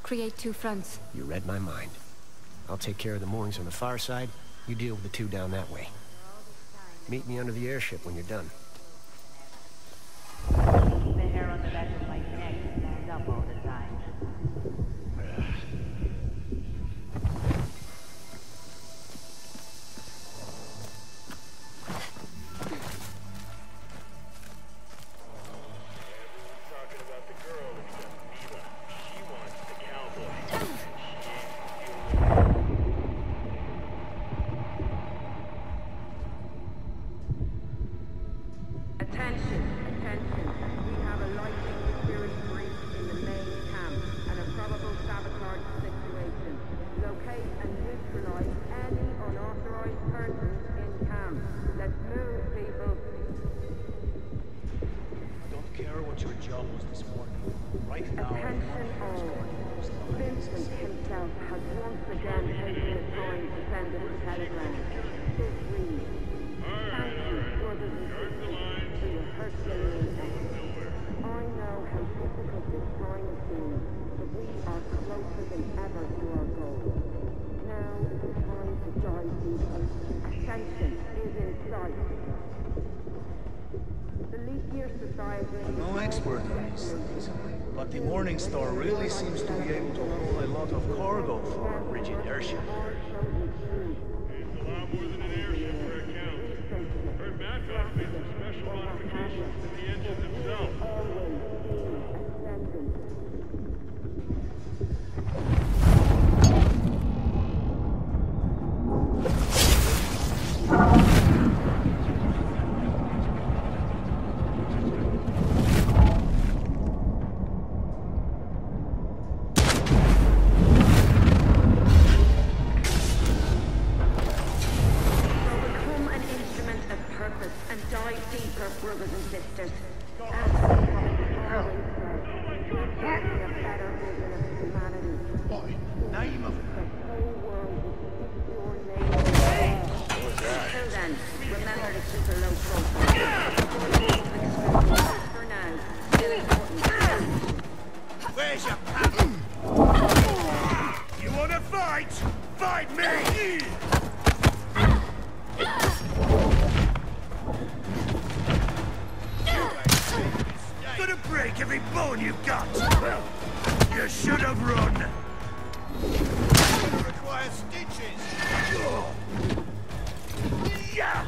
create two fronts. You read my mind. I'll take care of the moorings on the far side. You deal with the two down that way. Meet me under the airship when you're done. The hair on the back of my neck stands up all the time. Attention, attention. We have a lightning security breach in the main camp and a probable sabotage situation. Locate and neutralize any unauthorized persons in camp. Let's move, people. Don't care what your job was this morning. Right now, Attention all. Vincent himself has once again taken the time to send us a telegram. This reads, thank you, brothers and sisters, for your Herculean effort. I know how difficult this time has been, but we are closer than ever to our goal. Now is the time to dive deeper. Ascension is in sight. The Leap Year Society... no expert on these things, but the Morning Star really seems to be able to hold a lot of cargo for a rigid airship. It's a lot more than an airship for a count. Heard Matlock made some special modifications to the engine themselves. Brothers and sisters, as we have always said, we're building a better vision of humanity. Boy, name of The whole world will keep your name. Until then, remember to keep a low profile. For now, still important. Where's your pal? You wanna fight? Fight me! Gonna break every bone you've got! You should have run! Require stitches! Yeah!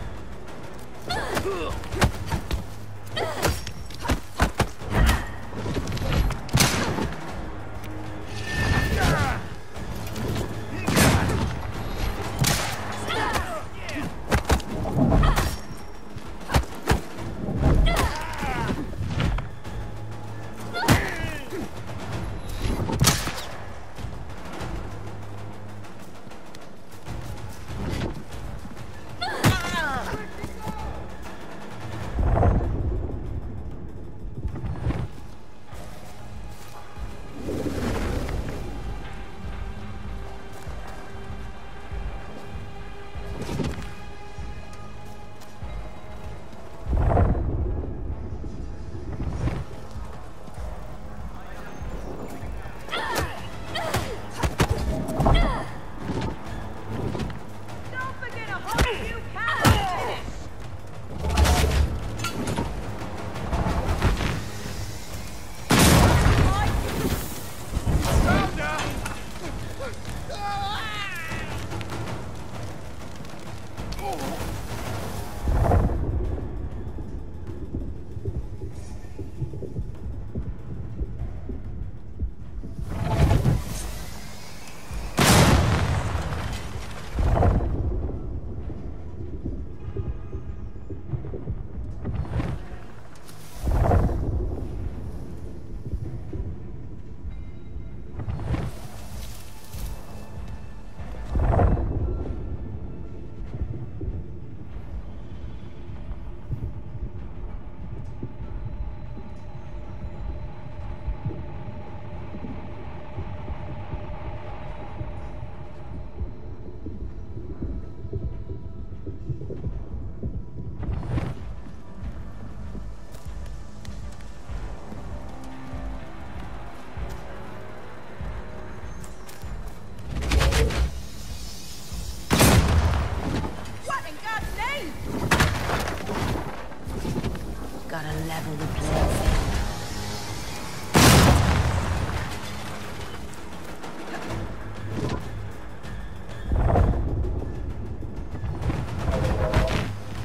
level the playing field.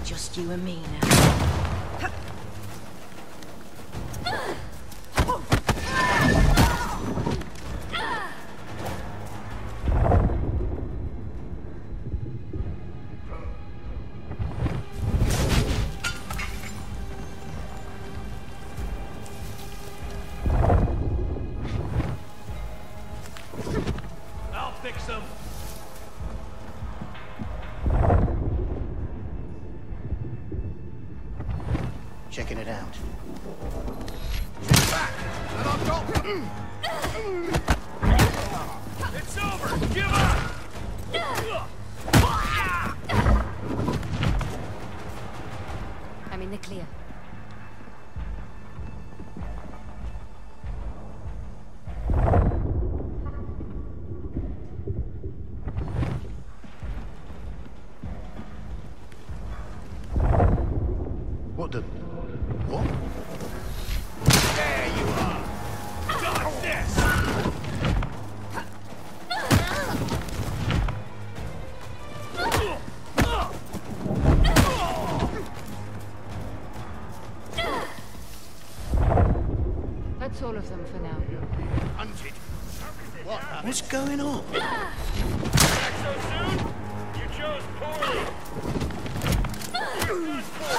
Just you and me now. I'll fix them. Checking it out. Back, and I'll go. It's over. Give up. I'm in the clear. What the... What? There you are. Got this. That's all of them for now. Hunted. What's going on? Back so soon? You chose poorly. You're done for.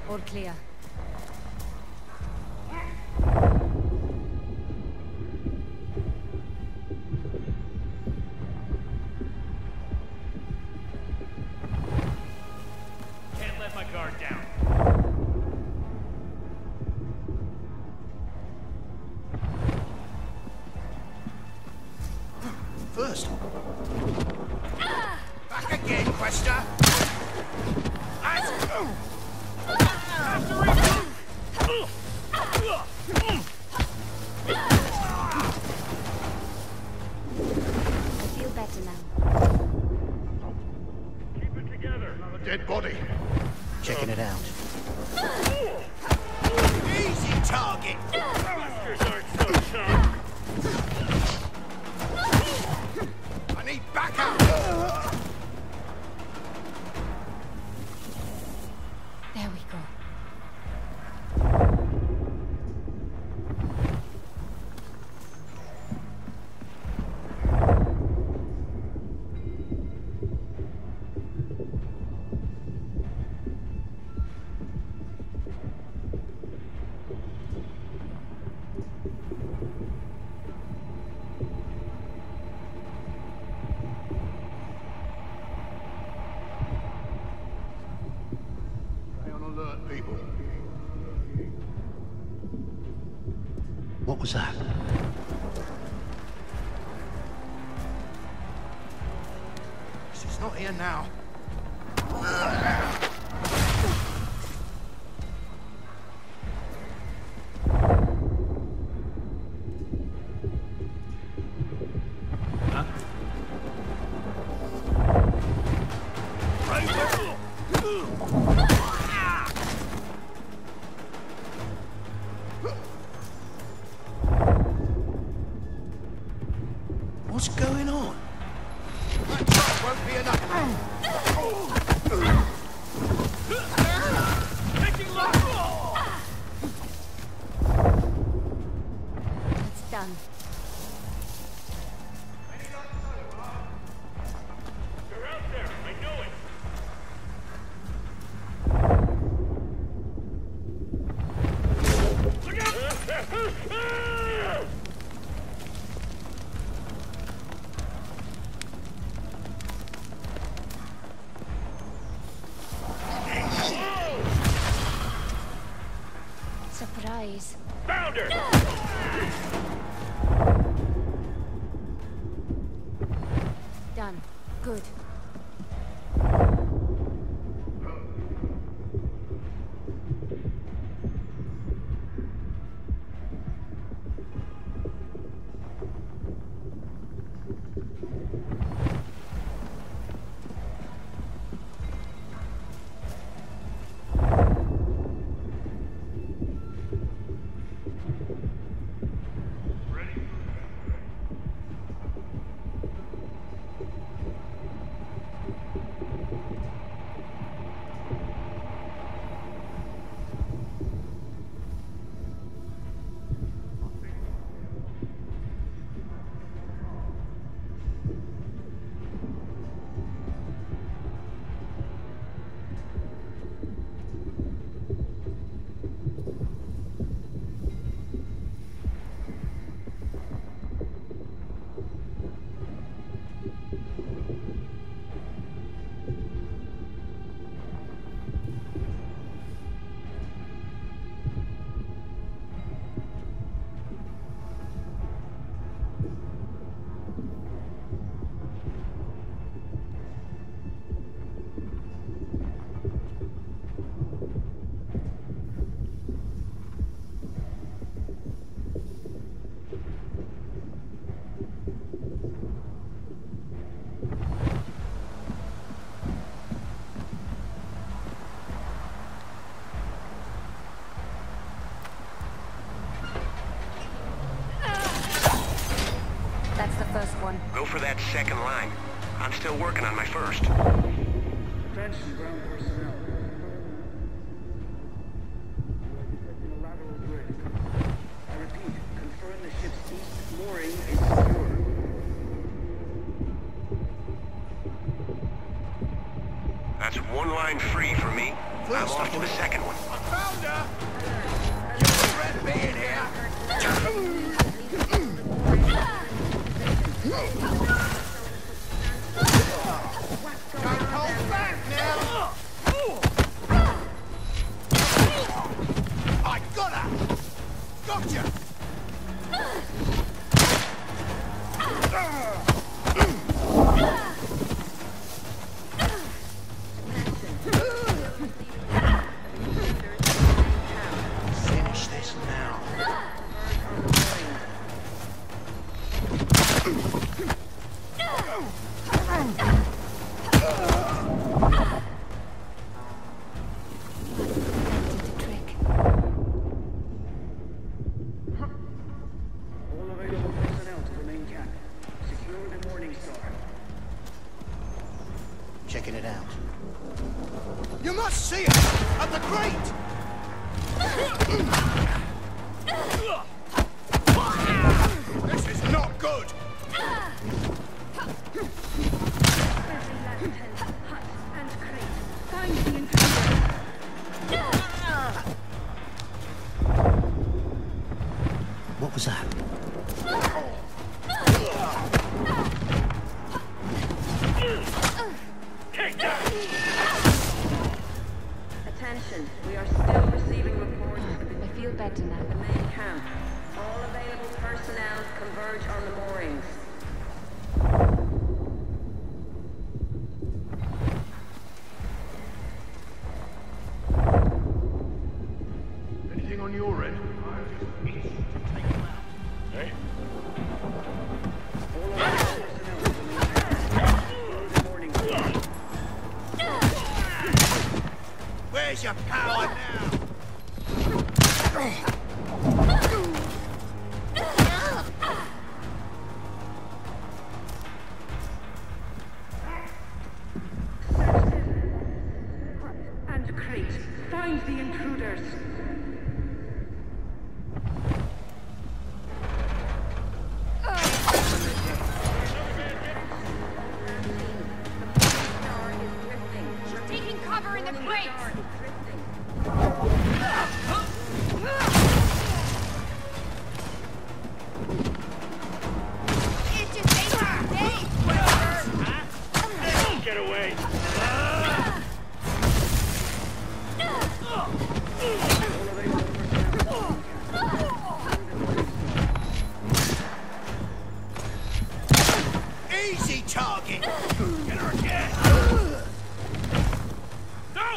All clear. Can't let my guard down. First. Back again, Quester. I feel better now. Keep it together. A dead body. Checking it out. Easy target. Busters aren't so tough. I need backup. There we go. Stay on alert, people. What was that? She's not here now. What's going on? That truck won't be enough. Taking lock. It's done. You're out there. I know it. Look out! Surprise. Found her! Done. Good. the first one? Go for that second line. I'm still working on my first. Attention, ground personnel. Detecting a lateral drift. I repeat, confirm the ship's east mooring is secure. That's one line free for me. I'm off to the second one. I found her! You regret being here! Can't hold back now! I got her! Gotcha! Finish this now. All available personnel to the main camp. Secure the Morning Star. Checking it out. You must see it! At the grate! This is not good! What was that? Attention, we are still receiving reports I feel better at the now. main camp. All available personnel converge on the moorings. Anything on your end? Hey? All available personnel to the main camp. Secure the Morning Star. Where's your power now? And crate. Find the intruders. Taking cover in the crates! It just ain't our day, Quiver! Get away! Easy target! Get her again! No!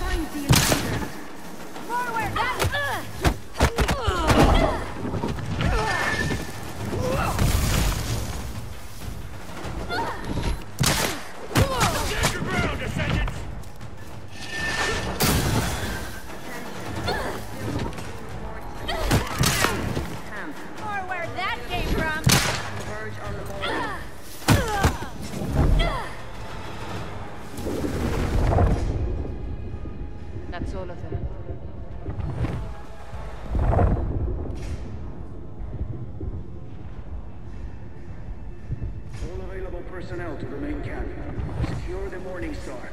Find the intruders. Forward! Stand your ground, descendants! Camp. Or where that came from! Converge on the moorings. That's all of them. All available personnel to the main camp. Secure the Morning Star.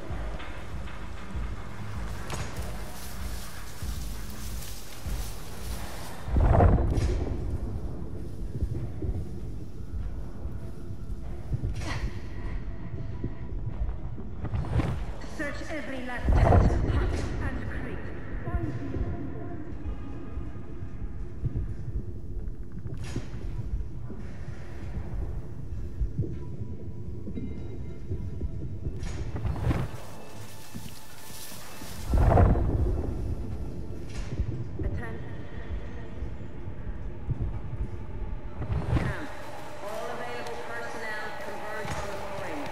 Search every last tent, hut, and crate. Find the Camp. All available personnel converge on the moorings.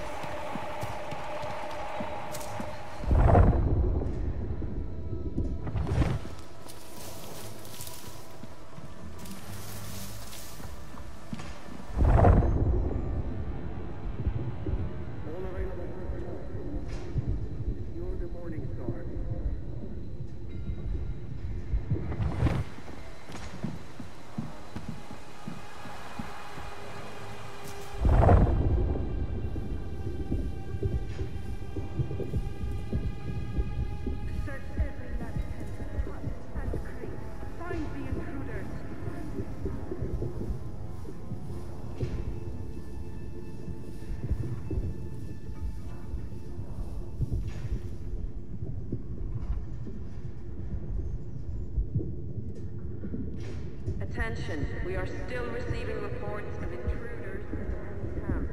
Attention, we are still receiving reports of intruders in the main camp.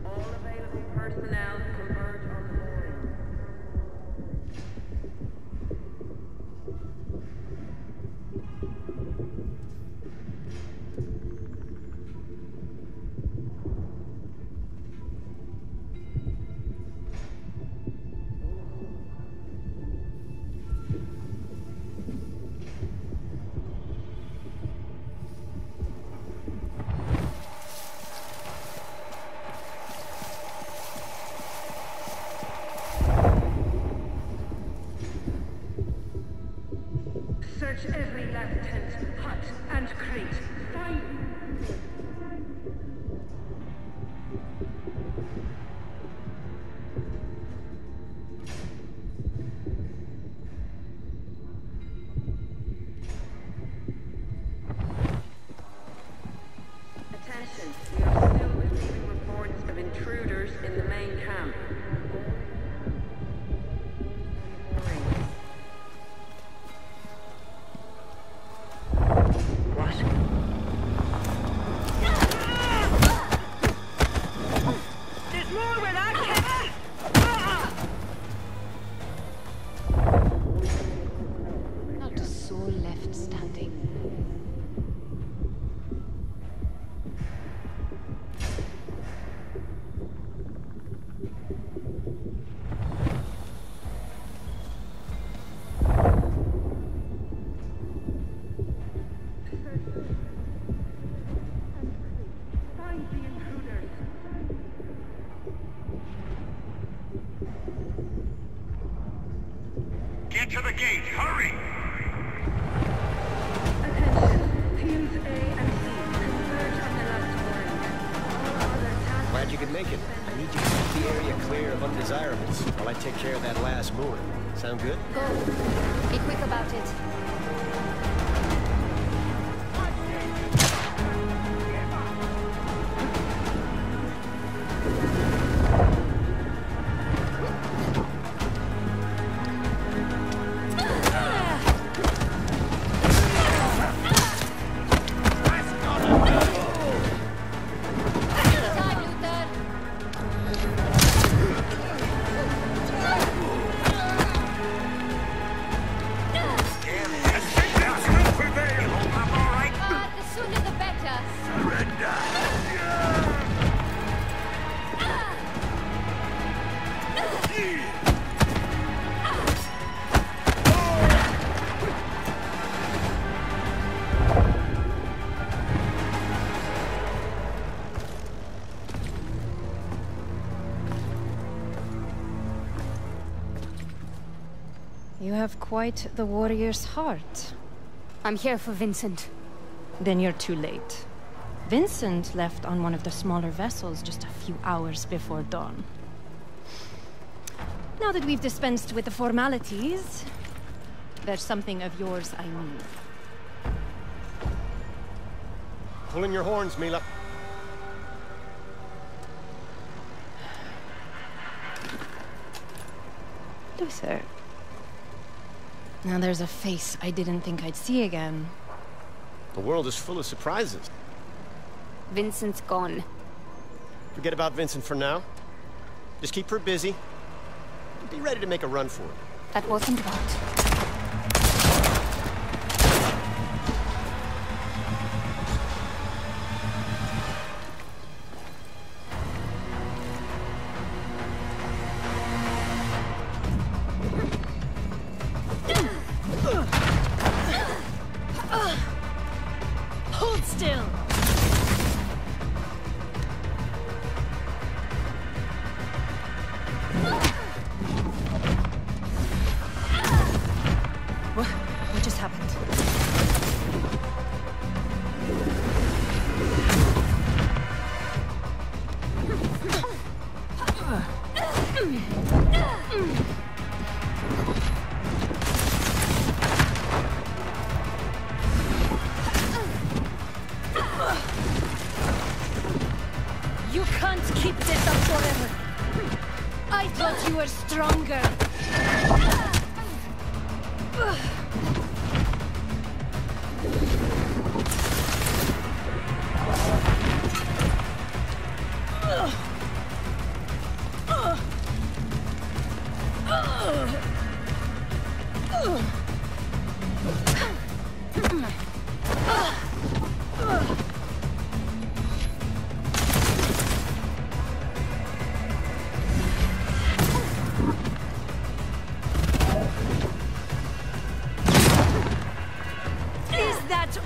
All available personnel converge on the moorings. Search every lab tent, hut, and crate. Find... Attention, we are still receiving reports of intruders in the main camp. Not a soul left standing. Find the intruders. Get to the gate, hurry! Attention, teams A and C converge on the last mooring. All other tasks... Glad you could make it. I need you to keep the area clear of undesirables while I take care of that last mooring. Sound good? Go. Be quick about it. You have quite the warrior's heart. I'm here for Vincent. Then you're too late. Vincent left on one of the smaller vessels just a few hours before dawn. Now that we've dispensed with the formalities, there's something of yours I need. Pull in your horns, Mila. Luther. Now there's a face I didn't think I'd see again. The world is full of surprises. Vincent's gone. Forget about Vincent for now. Just keep her busy. Be ready to make a run for it. That wasn't what. Hold still!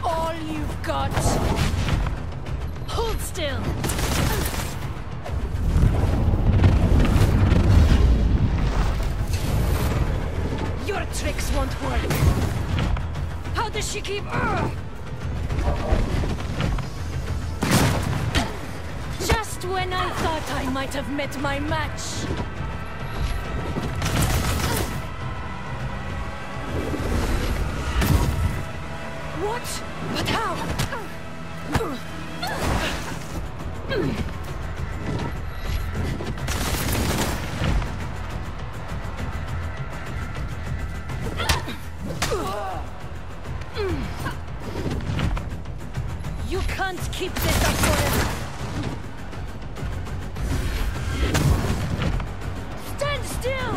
All you've got. Hold still. Your tricks won't work. How does she keep... Just when I thought I might have met my match. What? But how? You can't keep this up forever. Stand still!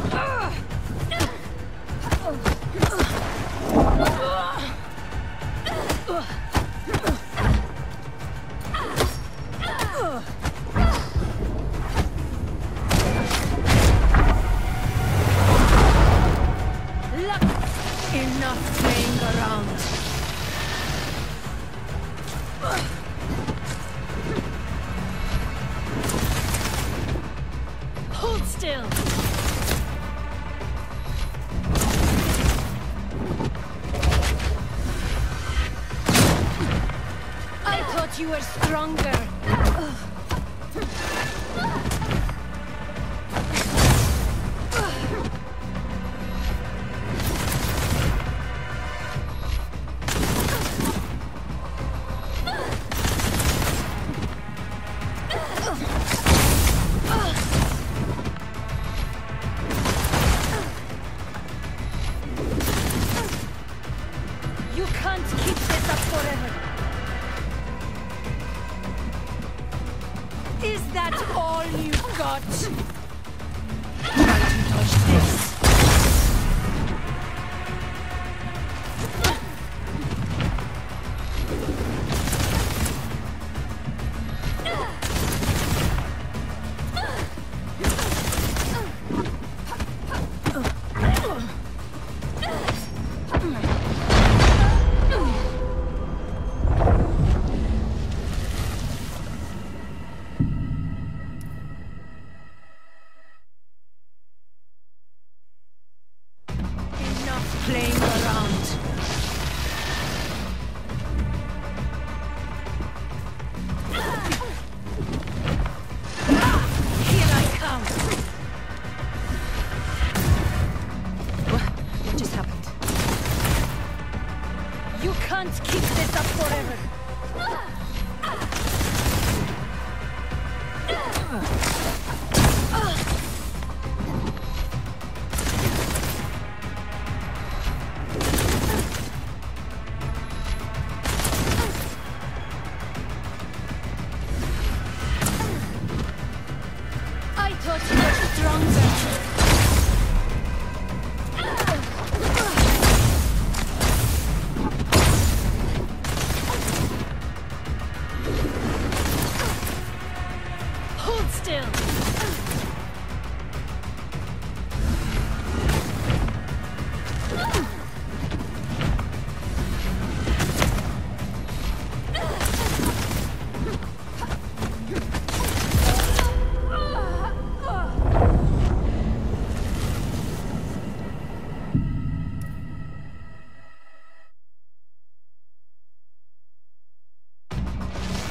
Enough playing around. Hold still. I thought you were stronger. You can't keep this up forever. Is that all you've got? Try to touch this. Playing around. Here I come. What just happened? You can't keep this up forever. I thought you were stronger. Hold still.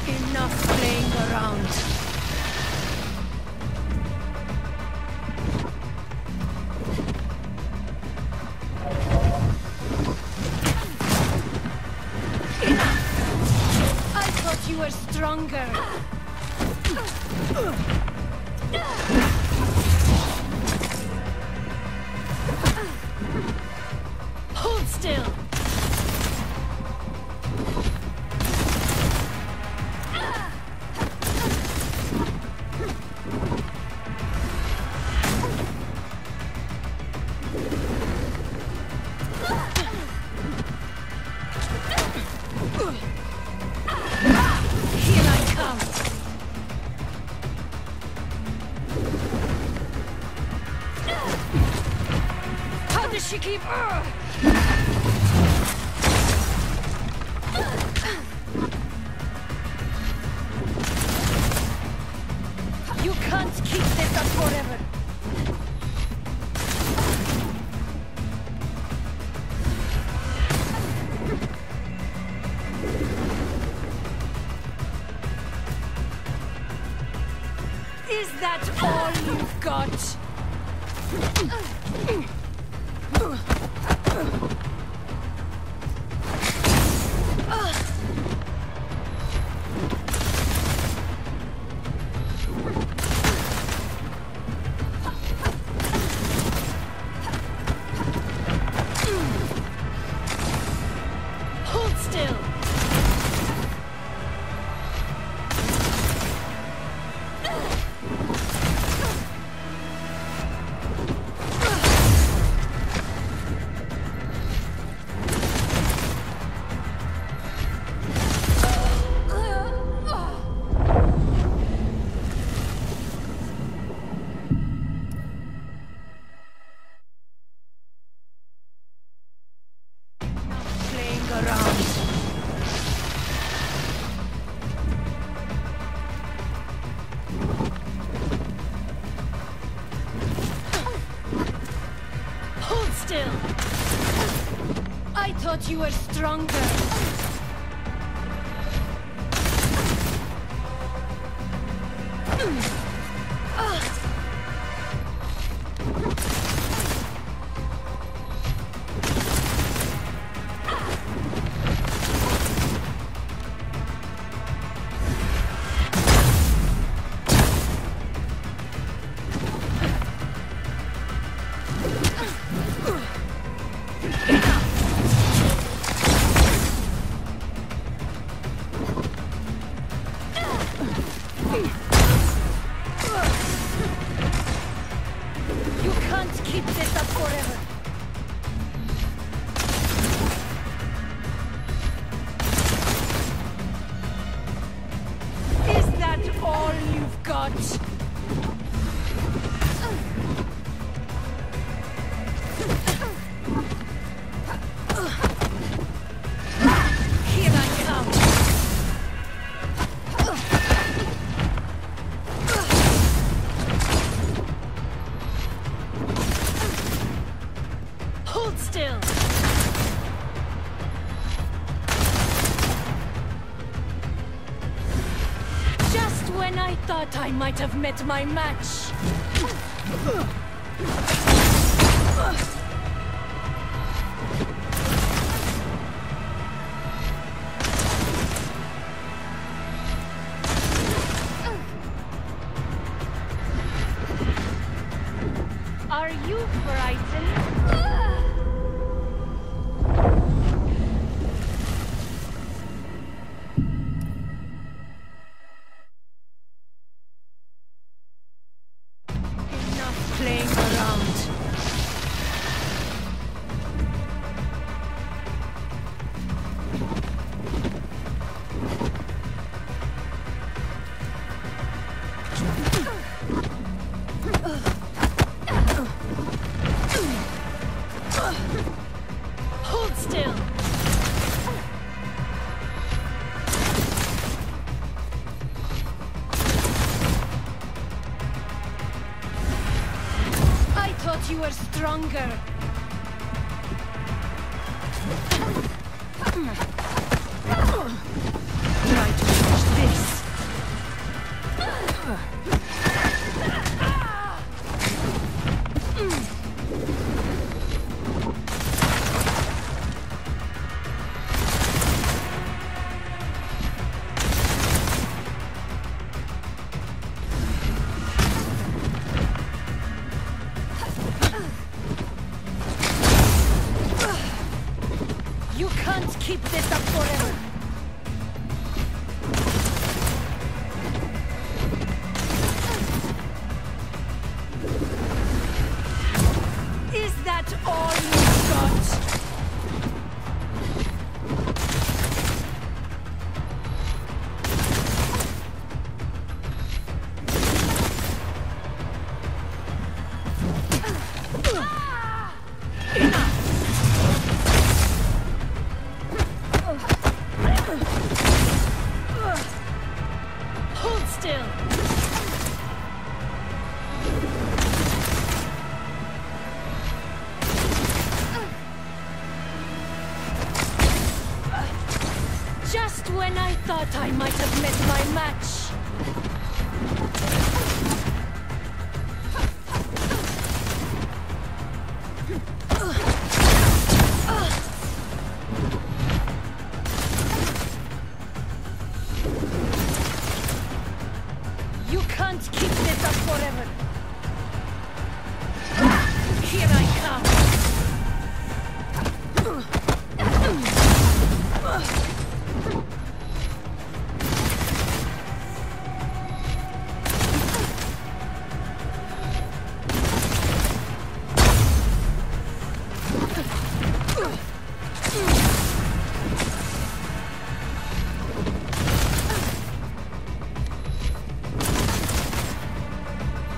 Enough playing around. Enough. I thought you were stronger. Hold still. does she keep... You can't keep this up forever. Is that all you've got? Hold still. Hold still. I thought you were stronger. You can't keep this up forever. Is that all you've got? Here I come. Hold still. Just when I thought I might have met my match. Are you frightened? Enough playing around. Hold still. I thought you were stronger. Try to finish this. You can't keep this up forever. Is that all you've got? When I thought I might have met my match. You can't keep this up forever. Here I come.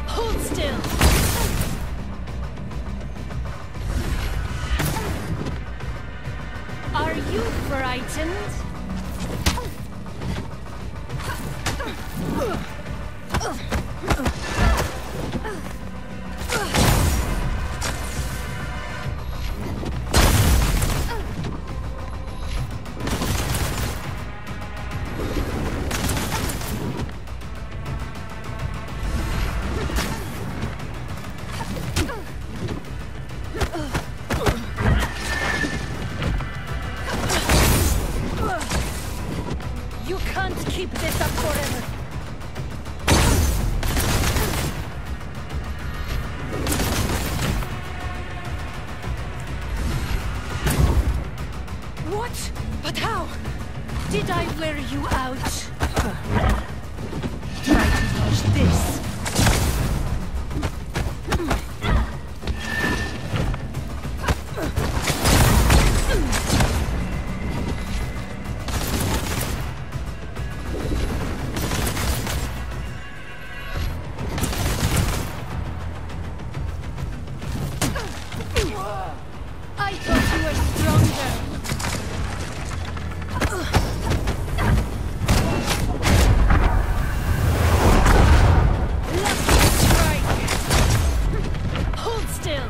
Hold still. Are you frightened? You can't keep this up forever. What? But how? Did I wear you out? Try to dodge this. I thought you were stronger. Lucky strike. Hold still.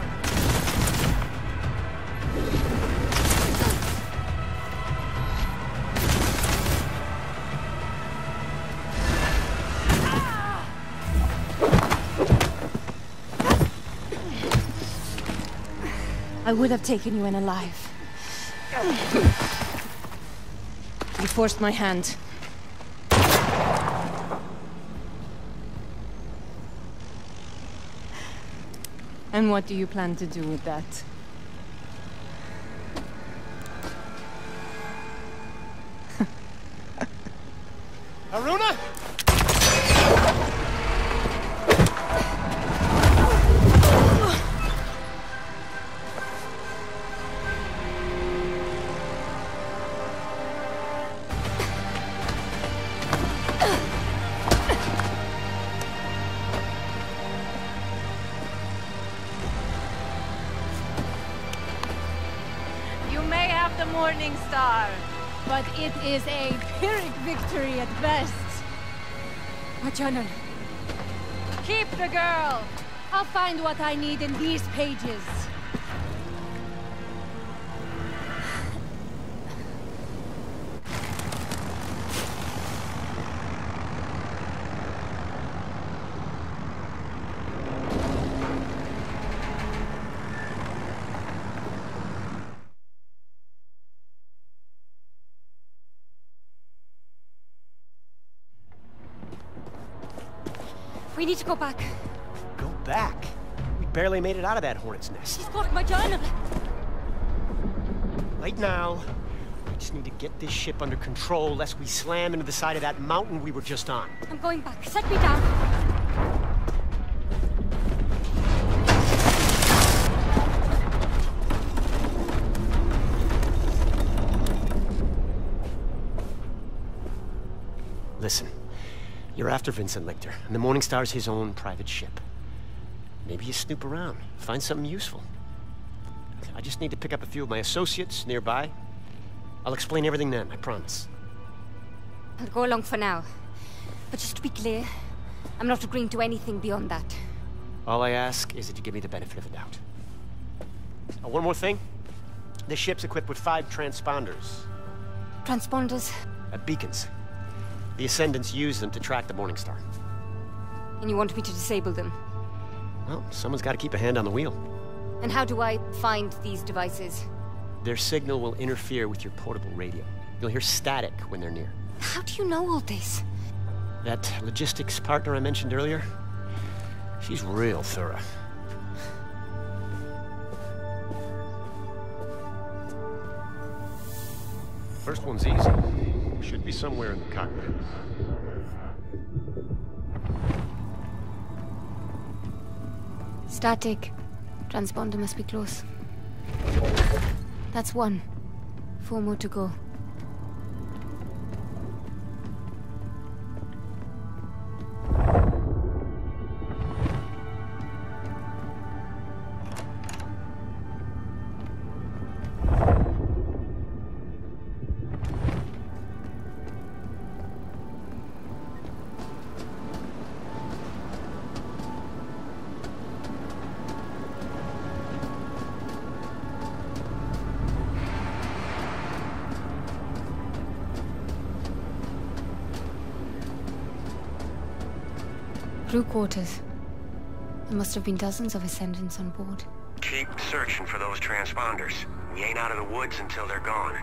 I would have taken you in alive. You forced my hand. And what do you plan to do with that? Aruna? You may have the Morning Star, but it is a Pyrrhic victory at best. My journal. Keep the girl. I'll find what I need in these pages. We need to go back. Go back? We barely made it out of that hornet's nest. She's got my journal. Right now, we just need to get this ship under control lest we slam into the side of that mountain we were just on. I'm going back. Set me down. Listen, you're after Vincent Lichter, and the Morning Star's his own private ship. Maybe you snoop around, find something useful. I just need to pick up a few of my associates nearby. I'll explain everything then, I promise. I'll go along for now. But just to be clear, I'm not agreeing to anything beyond that. All I ask is that you give me the benefit of the doubt. Oh, one more thing. This ship's equipped with 5 transponders. Transponders? Beacons. The Ascendants use them to track the Morning Star. And you want me to disable them? Well, someone's got to keep a hand on the wheel. And how do I find these devices? Their signal will interfere with your portable radio. You'll hear static when they're near. How do you know all this? That logistics partner I mentioned earlier, she's real thorough. First one's easy. Should be somewhere in the cockpit. Static. Transponder must be close. That's one. 4 more to go. Crew quarters. There must have been dozens of Ascendants on board. Keep searching for those transponders. We ain't out of the woods until they're gone.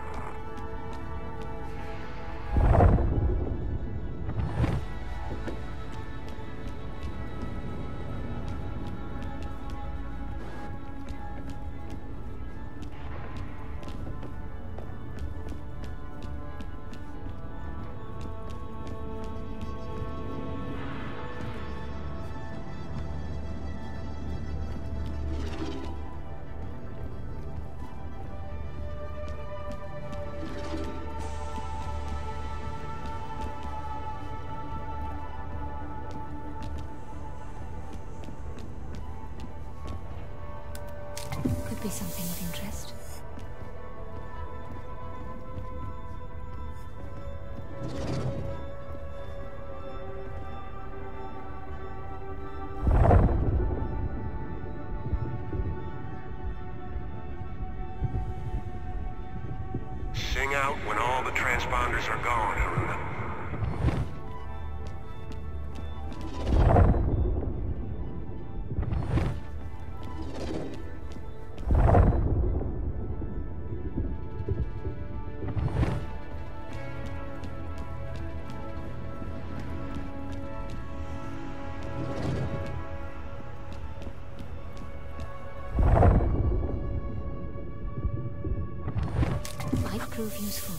Could be something of interest. Sing out when all the transponders are gone, Haruna. Might prove useful.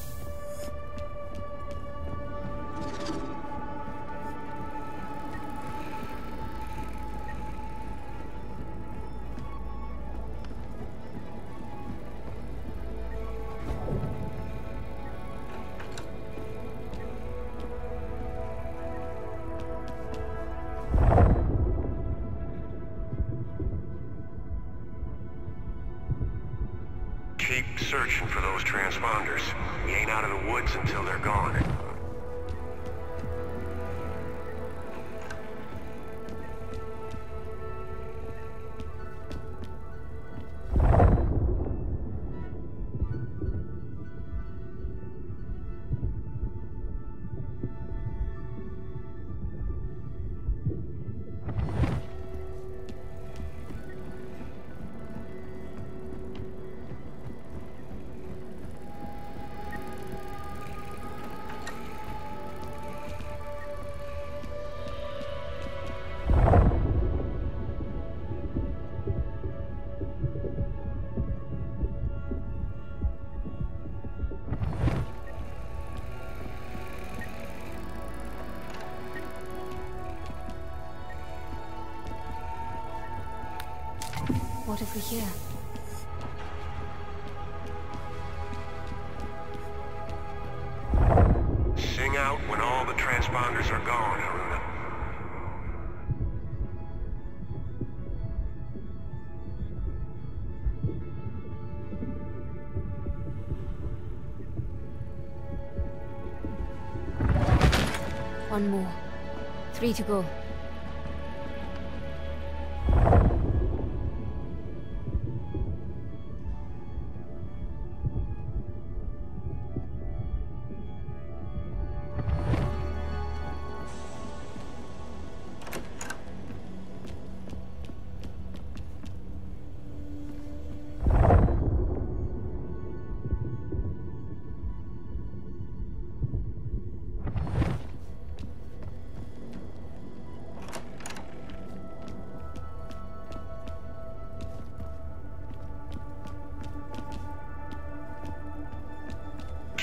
Keep searching for those transponders. We ain't out of the woods until they're gone. What have we here? Sing out when all the transponders are gone, Haruna. One more. 3 to go.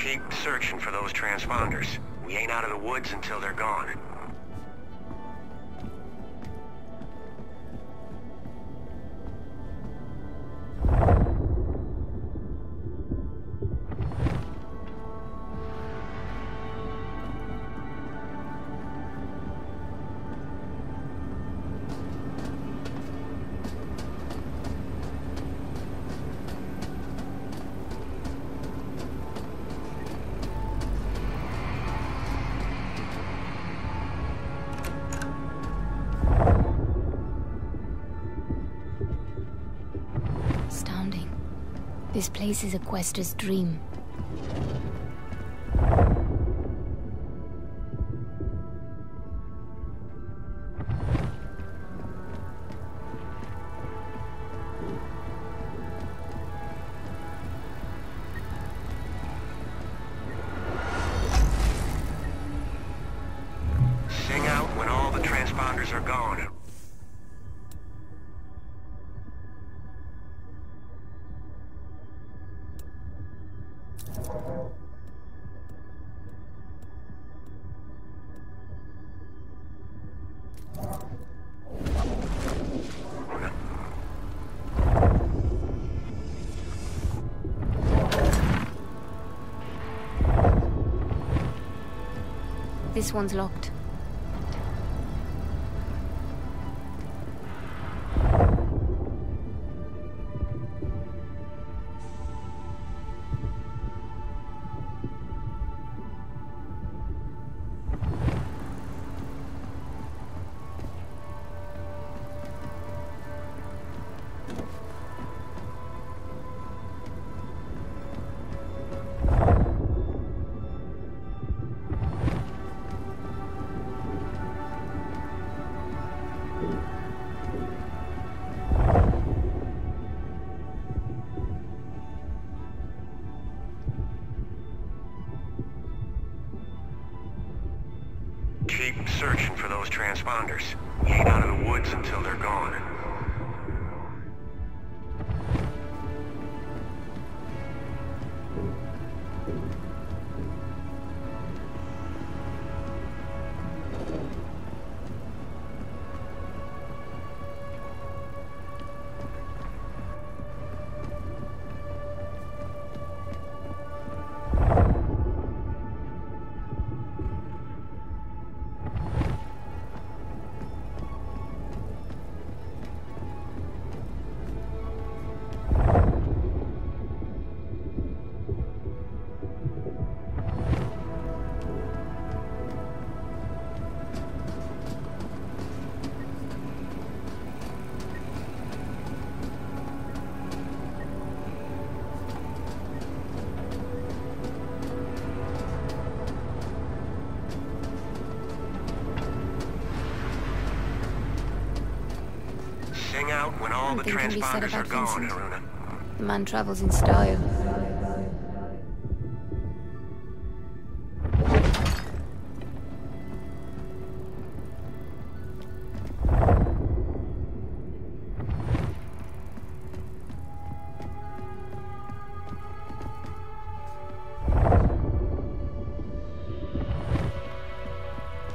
Keep searching for those transponders. We ain't out of the woods until they're gone. Astounding. This place is a quester's dream. Sing out when all the transponders are gone. This one's locked. Keep searching for those transponders. We ain't out of the woods until they're gone. Sing out when all the Anything can be said transponders are about gone, Vincent. Haruna. The man travels in style.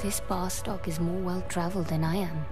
This bar stock is more well-traveled than I am.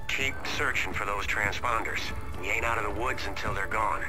Keep searching for those transponders. We ain't out of the woods until they're gone.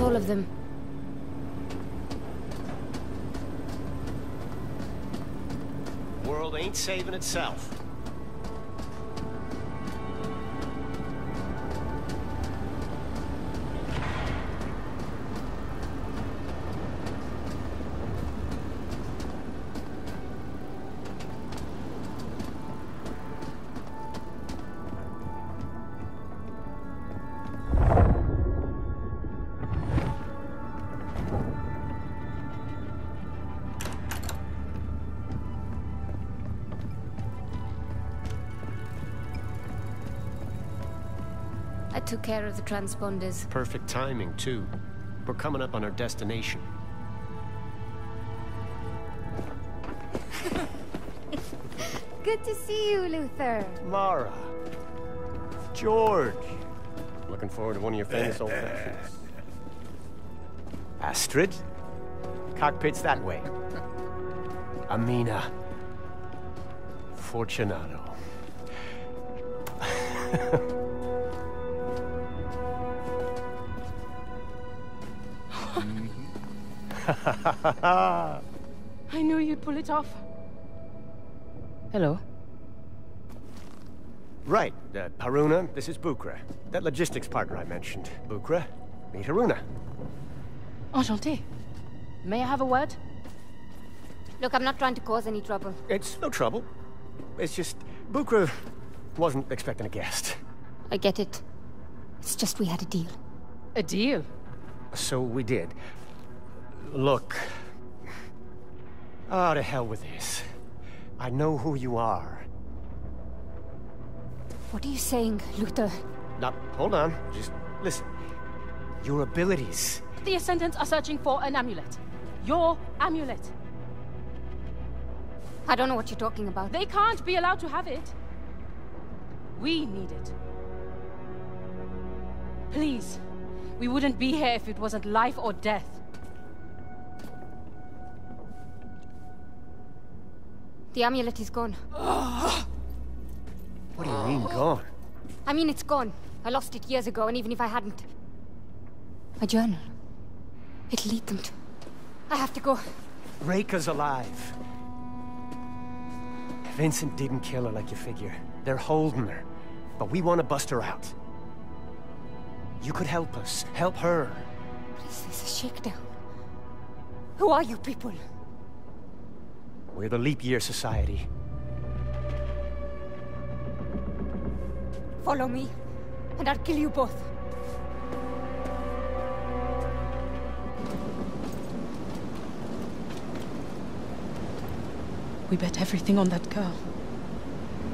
all of them. The world ain't saving itself. I took care of the transponders. Perfect timing, too. We're coming up on our destination. Good to see you, Luther. Mara. George. Looking forward to one of your famous old fashions. Astrid. Cockpit's that way. Amina. Fortunato. I knew you'd pull it off. Hello. Right, Haruna, this is Bukra. That logistics partner I mentioned. Bukra, meet Haruna. Enchanté. May I have a word? Look, I'm not trying to cause any trouble. It's no trouble. It's just, Bukra wasn't expecting a guest. I get it. It's just we had a deal. A deal? So we did. Look. Oh, to hell with this. I know who you are. What are you saying, Luther? Now, hold on. Just listen. Your abilities. The Ascendants are searching for an amulet. Your amulet. I don't know what you're talking about. They can't be allowed to have it. We need it. Please. We wouldn't be here if it wasn't life or death. The amulet is gone. What do you mean, gone? I mean, it's gone. I lost it years ago, and even if I hadn't... My journal. It'll lead them to... I have to go. Reika's alive. Vincent didn't kill her like you figure. They're holding her. But we want to bust her out. You could help us. Help her. What is this, a shakedown? Who are you people? We're the Leap Year Society. Follow me, and I'll kill you both. We bet everything on that girl.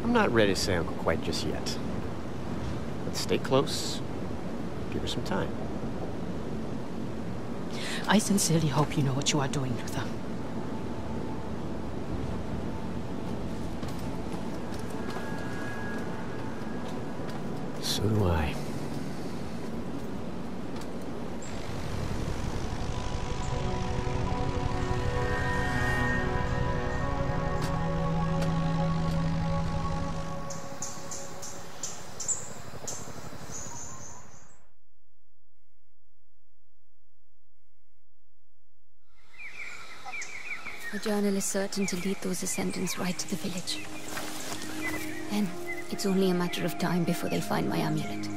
I'm not ready to say Uncle quite just yet. Let's stay close. Give her some time. I sincerely hope you know what you are doing, Luther. So do I. The journal is certain to lead those Ascendants right to the village. Then, it's only a matter of time before they find my amulet.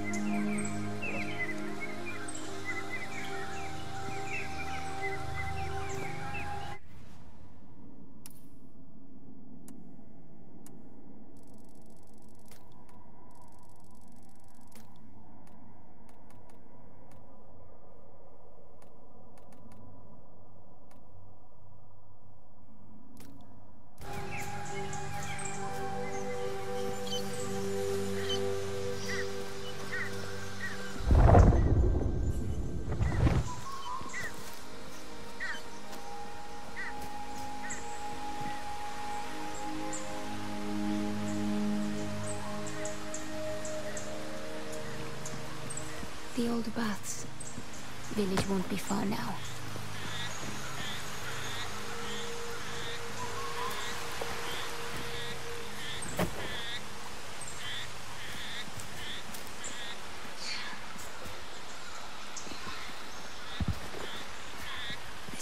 The old baths. Village won't be far now.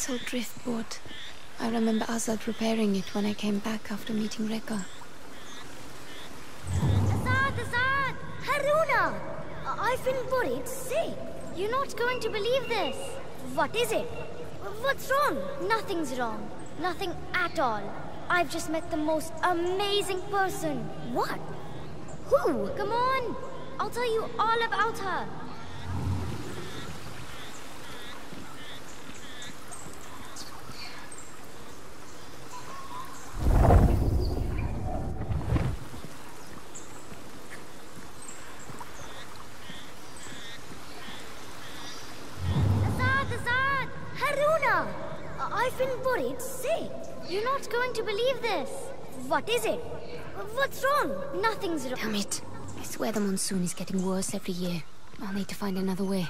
old driftboard. I remember Azad repairing it when I came back after meeting Rekka. Azad! Haruna! I've been worried sick. You're not going to believe this. What is it? What's wrong? Nothing's wrong. Nothing at all. I've just met the most amazing person. What? Who? Come on! I'll tell you all about her. Azad! Haruna! I've been worried sick. You're not going to believe this. What is it? What's wrong? Nothing's wrong. Damn it. I swear the monsoon is getting worse every year. I'll need to find another way.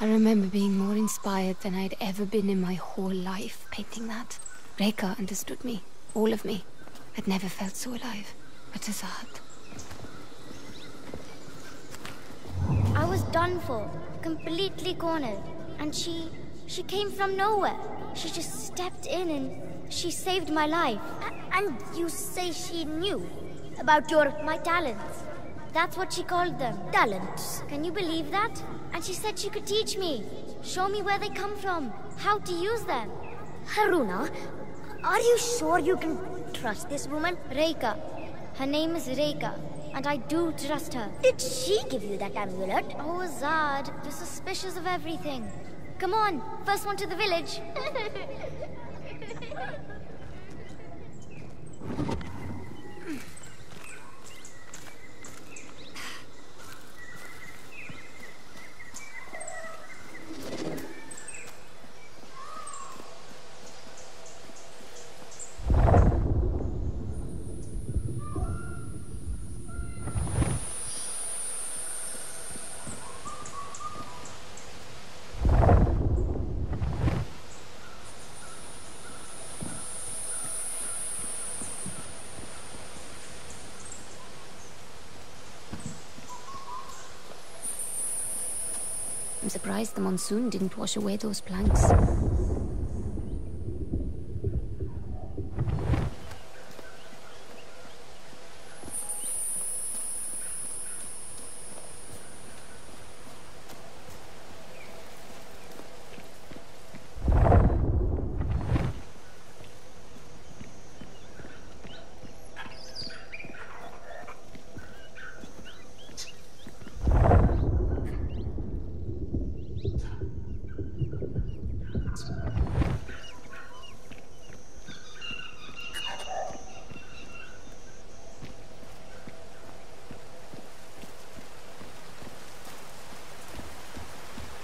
I remember being more inspired than I'd ever been in my whole life painting that. Rekka understood me. All of me. I'd never felt so alive. But Azad. I was done for. Completely cornered. And she came from nowhere. She just stepped in and she saved my life. And you say she knew about my talents? That's what she called them. Talents. Can you believe that? And she said she could teach me. Show me where they come from. How to use them. Haruna, are you sure you can trust this woman? Rekka. Her name is Rekka. And I do trust her. Did she give you that amulet? Oh, Azad, you're suspicious of everything. Come on, first one to the village. I'm surprised the monsoon didn't wash away those planks.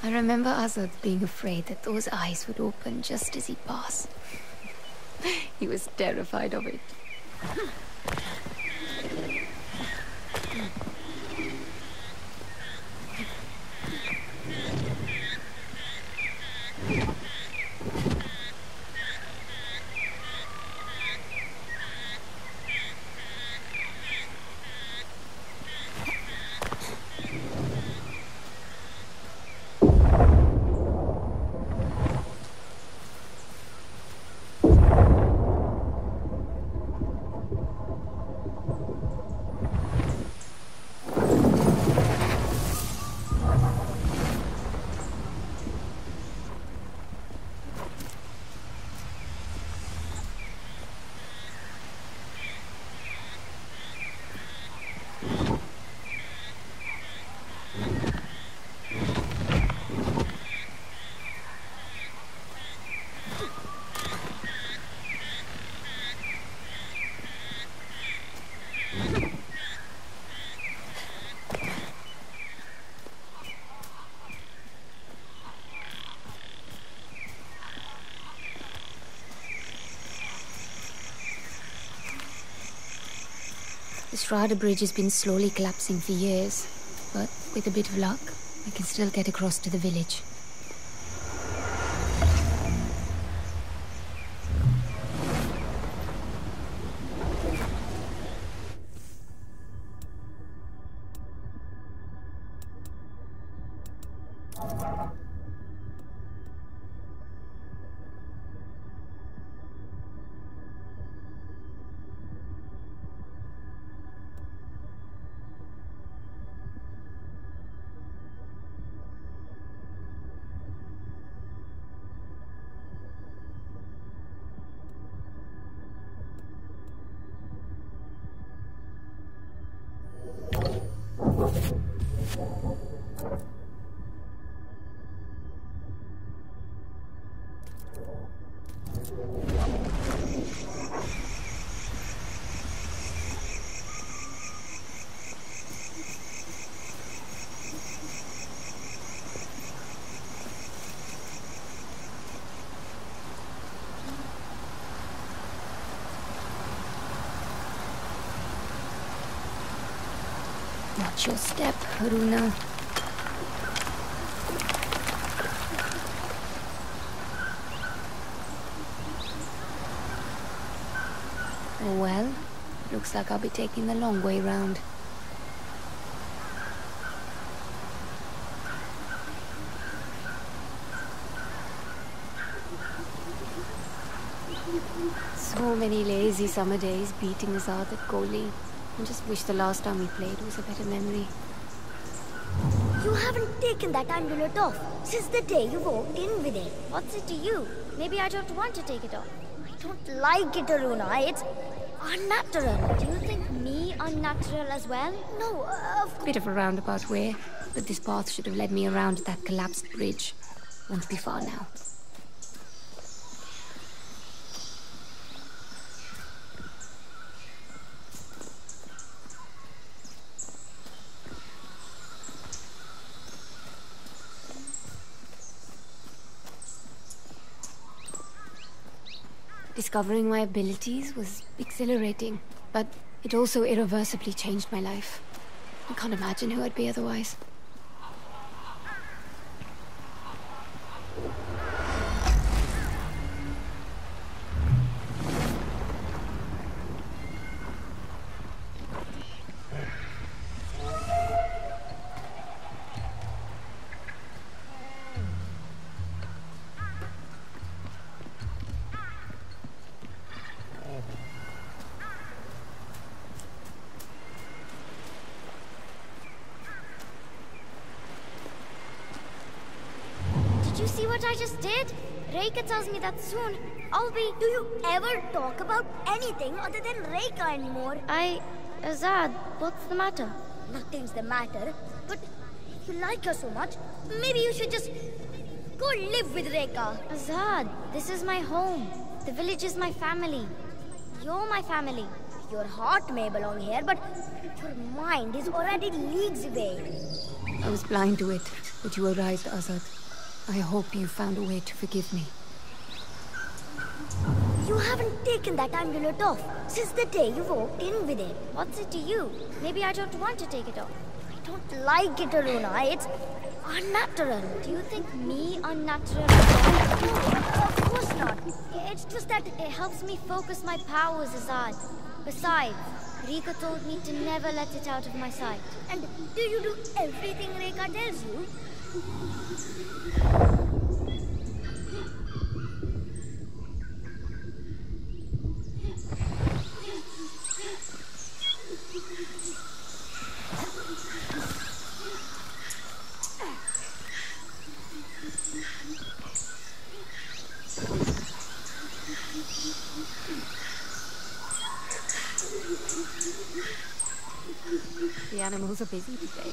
I remember Azad being afraid that those eyes would open just as he passed. He was terrified of it. The Strada Bridge has been slowly collapsing for years, but with a bit of luck, I can still get across to the village. Watch your step, Haruna. Oh well, looks like I'll be taking the long way round. So many lazy summer days beating Azad at goalie. I just wish the last time we played was a better memory. You haven't taken that amulet off since the day you walked in with it. What's it to you? Maybe I don't want to take it off. I don't like it, Aruna. It's unnatural. Do you think me unnatural as well? No, of course. Bit of a roundabout way, but this path should have led me around that collapsed bridge. Won't be far now. Discovering my abilities was exhilarating, but it also irreversibly changed my life. I can't imagine who I'd be otherwise. Did you see what I just did? Reika tells me that soon I'll be... Do you ever talk about anything other than Reika anymore? Azad, what's the matter? Nothing's the matter, but if you like her so much, maybe you should just go live with Reika. Azad, this is my home. The village is my family. You're my family. Your heart may belong here, but your mind is already leagues away. I was blind to it, but you arrived, Azad. I hope you found a way to forgive me. You haven't taken that amulet off since the day you walked in with it. What's it to you? Maybe I don't want to take it off. I don't like it, Aruna. It's unnatural. Do you think me unnatural? No, of course not. It's just that it helps me focus my powers, Azad. Besides, Rika told me to never let it out of my sight. And do you do everything Rika tells you? The animals are busy today.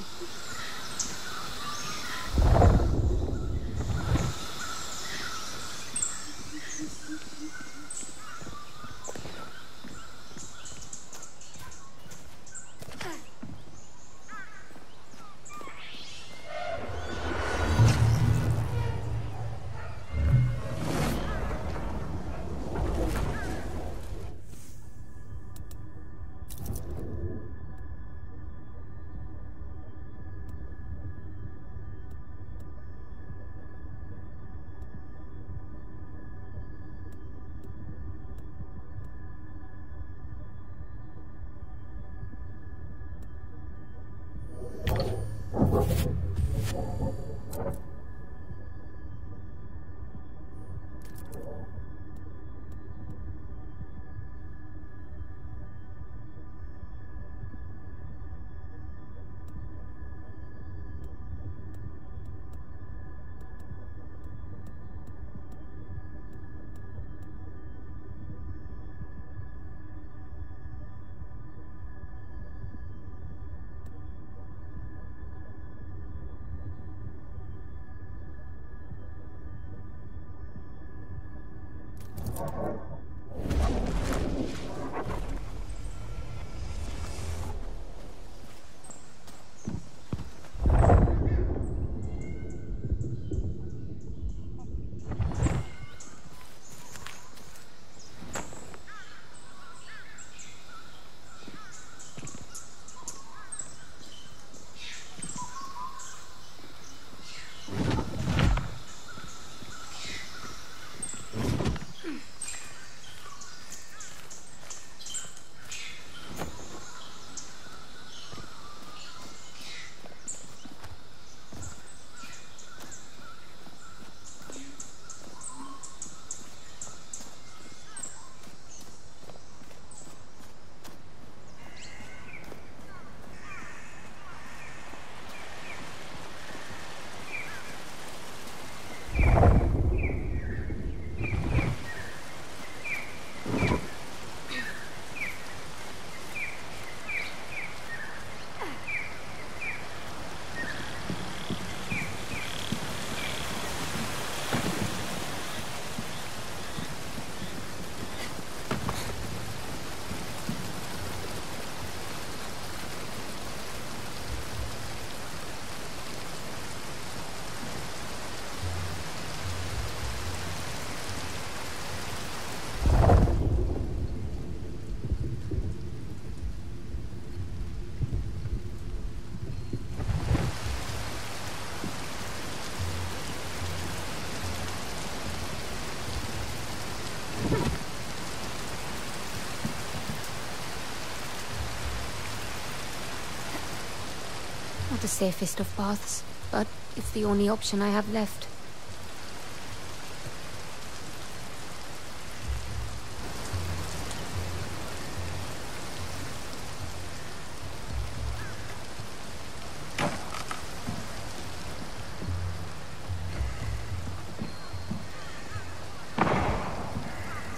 Not the safest of paths, but it's the only option I have left.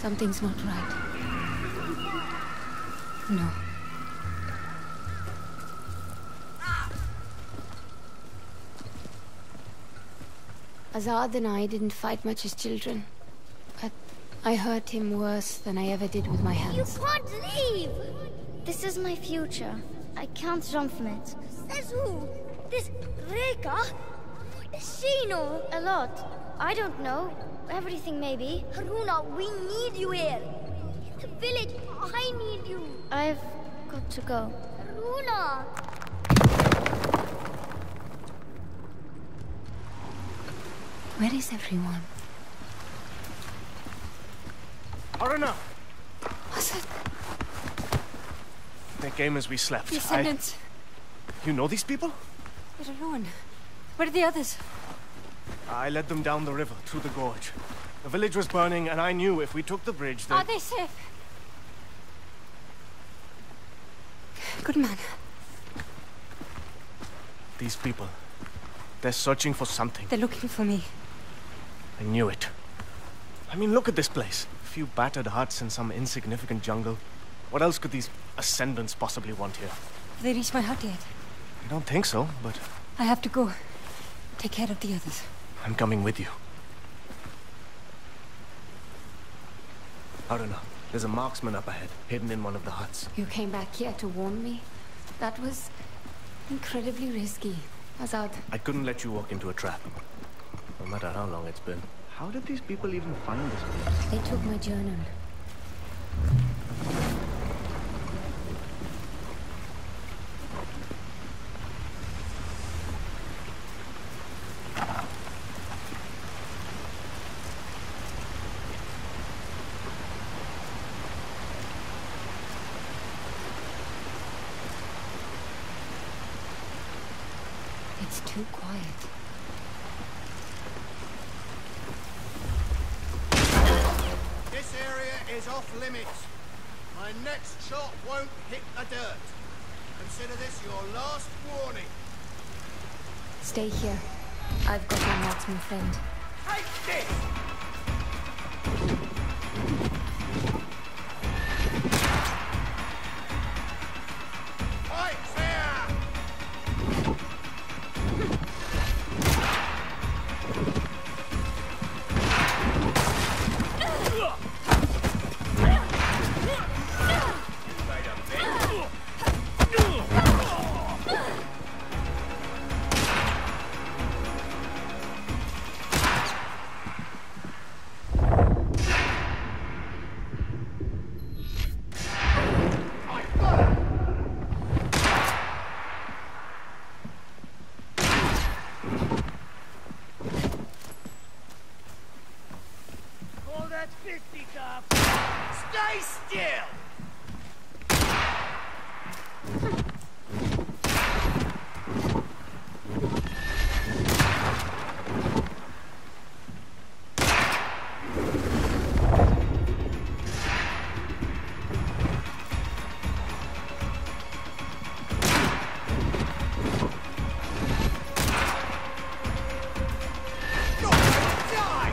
Something's not right. No. Azad and I didn't fight much as children, but I hurt him worse than I ever did with my hands. You can't leave! This is my future. I can't run from it. Says who? This Reka? What does she know? A lot. I don't know. Everything, maybe. Haruna, we need you here. The village, I need you. I've got to go. Haruna! Where is everyone? Haruna! Azad. They came as we slept. Descendants. You know these people? They're alone. Where are the others? I led them down the river, through the gorge. The village was burning, and I knew if we took the bridge, Are they safe? Good man. These people, they're searching for something. They're looking for me. I knew it. I mean, look at this place. A few battered huts in some insignificant jungle. What else could these ascendants possibly want here? Have they reached my hut yet? I don't think so, but I have to go. Take care of the others. I'm coming with you. Haruna, there's a marksman up ahead, hidden in one of the huts. You came back here to warn me? That was incredibly risky, Azad. I couldn't let you walk into a trap. No matter how long it's been. How did these people even find this place? They took my journal. It's too quiet. This area is off limits. My next shot won't hit the dirt. Consider this your last warning. Stay here. I've got my marksman friend. Take this! Right there! All that fisticuff! Stay still! Die!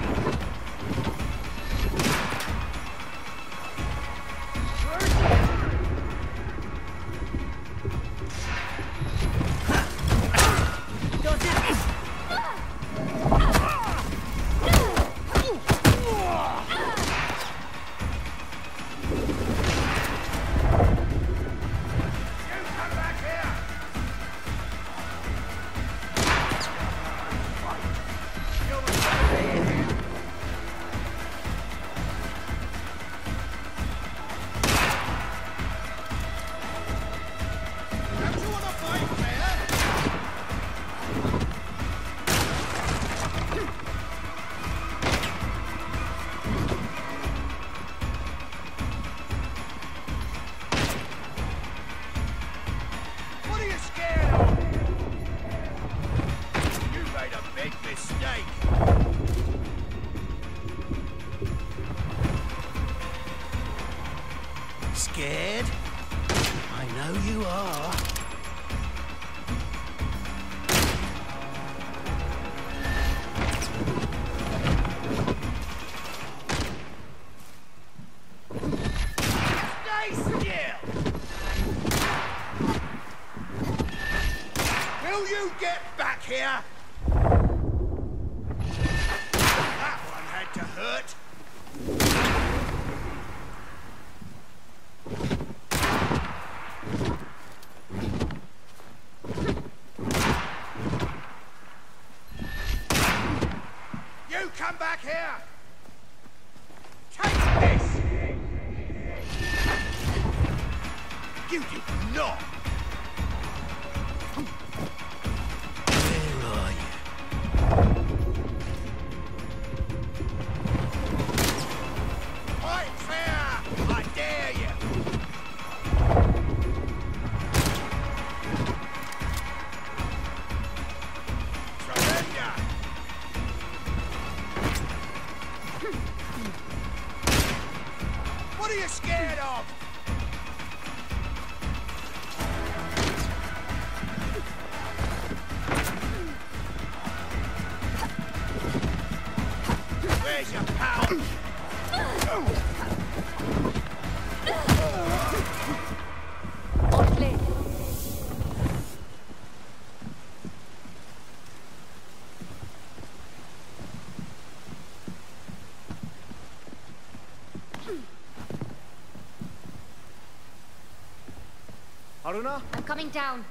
scared? I know you are. Stay still! Will you get back here? That one had to hurt. You come back here! Take this! You did not! Where are you? Fight fair! I dare you! Surrender! What are you scared of? Where's your power? Orle. Haruna? I'm coming down.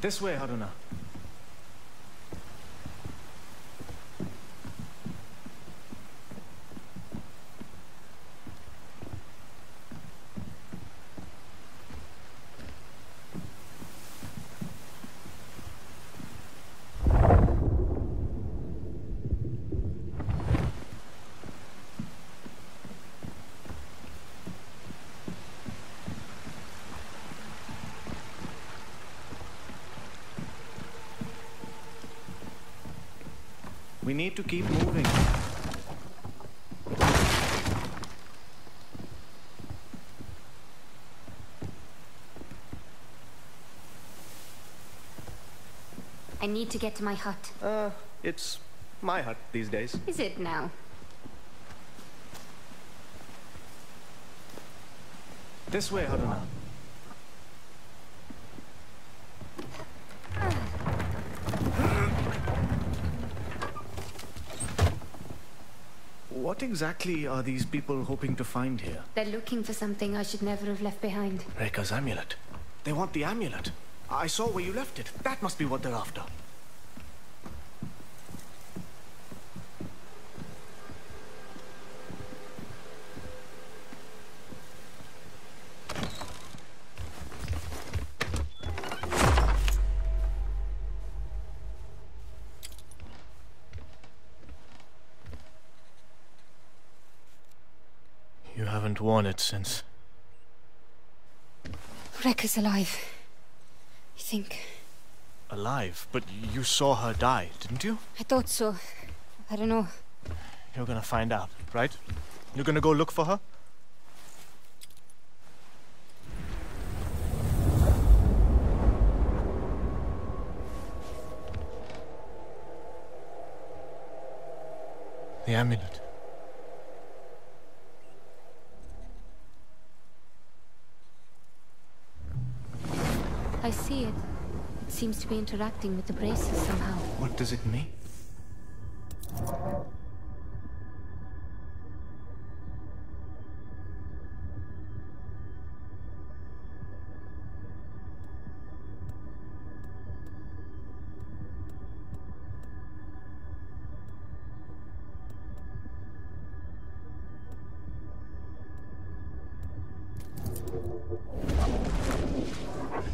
This way, Haruna. We need to keep moving. I need to get to my hut. It's my hut these days. Is it now? This way, Haruna. What exactly are these people hoping to find here? They're looking for something I should never have left behind. Rekha's amulet. They want the amulet. I saw where you left it. That must be what they're after. You haven't worn it since. Rekha's alive. I think. Alive? But you saw her die, didn't you? I thought so. I don't know. You're gonna find out, right? You're gonna go look for her? The amulet. I see it. It seems to be interacting with the braces somehow. What does it mean?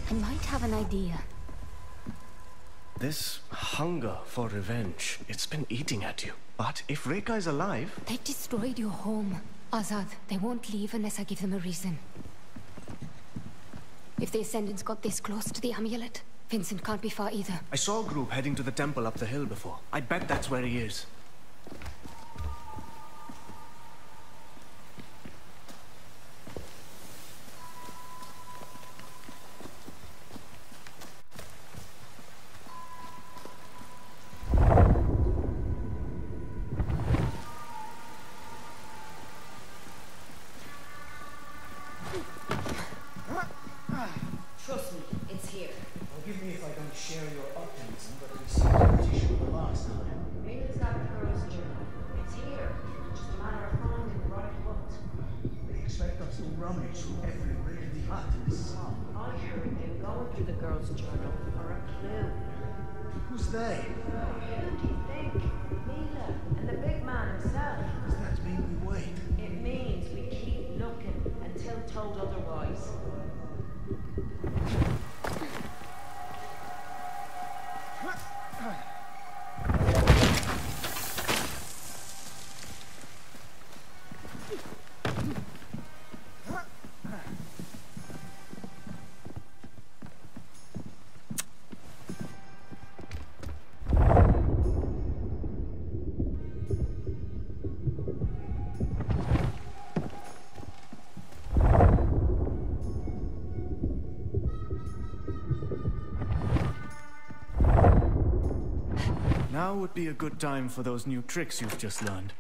I might have an idea. This hunger for revenge, it's been eating at you. But if Rekha is alive... They destroyed your home. Azad, they won't leave unless I give them a reason. If the Ascendants got this close to the amulet, Vincent can't be far either. I saw a group heading to the temple up the hill before. I bet that's where he is. Trust me, it's here. Forgive me if I don't share your optimism, but we seem pretty sure the last time. May's got the girl's journal. It's here. Just a matter of finding the right foot. They expect us to rummage through every brick in the hut in this song. I heard they were going through the girl's journal for a clue. Who's they? Who do you think? Mila and the big man himself. Does that mean we wait? It means we keep looking until told otherwise. Now would be a good time for those new tricks you've just learned.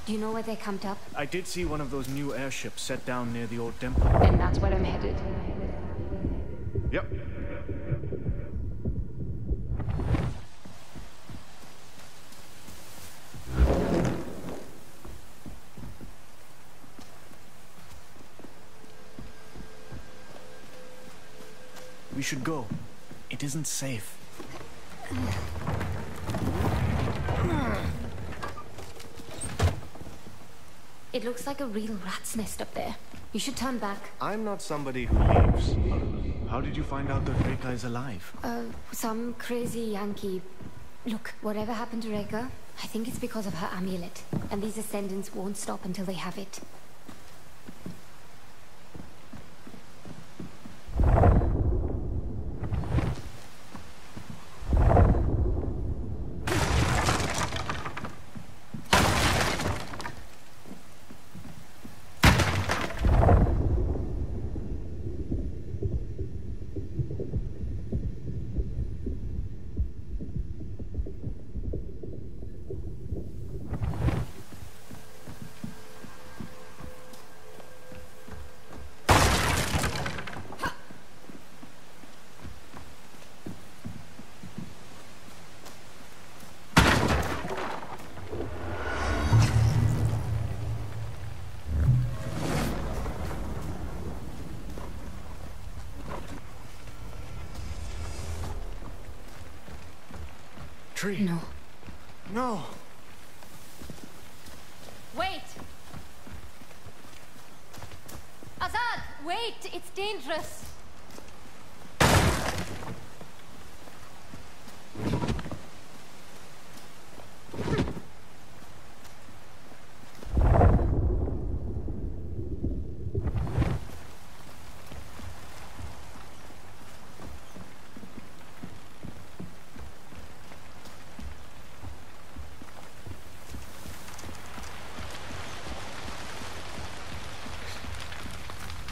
Do you know where they camped up? I did see one of those new airships set down near the old temple. Then that's where I'm headed. Yep. We should go. It isn't safe. It looks like a real rat's nest up there. You should turn back. I'm not somebody who leaves. How did you find out that Rekha is alive? Some crazy Yankee. Look, whatever happened to Rekha, I think it's because of her amulet. And these Ascendants won't stop until they have it. tree. No. No. Wait! Azad, wait! It's dangerous!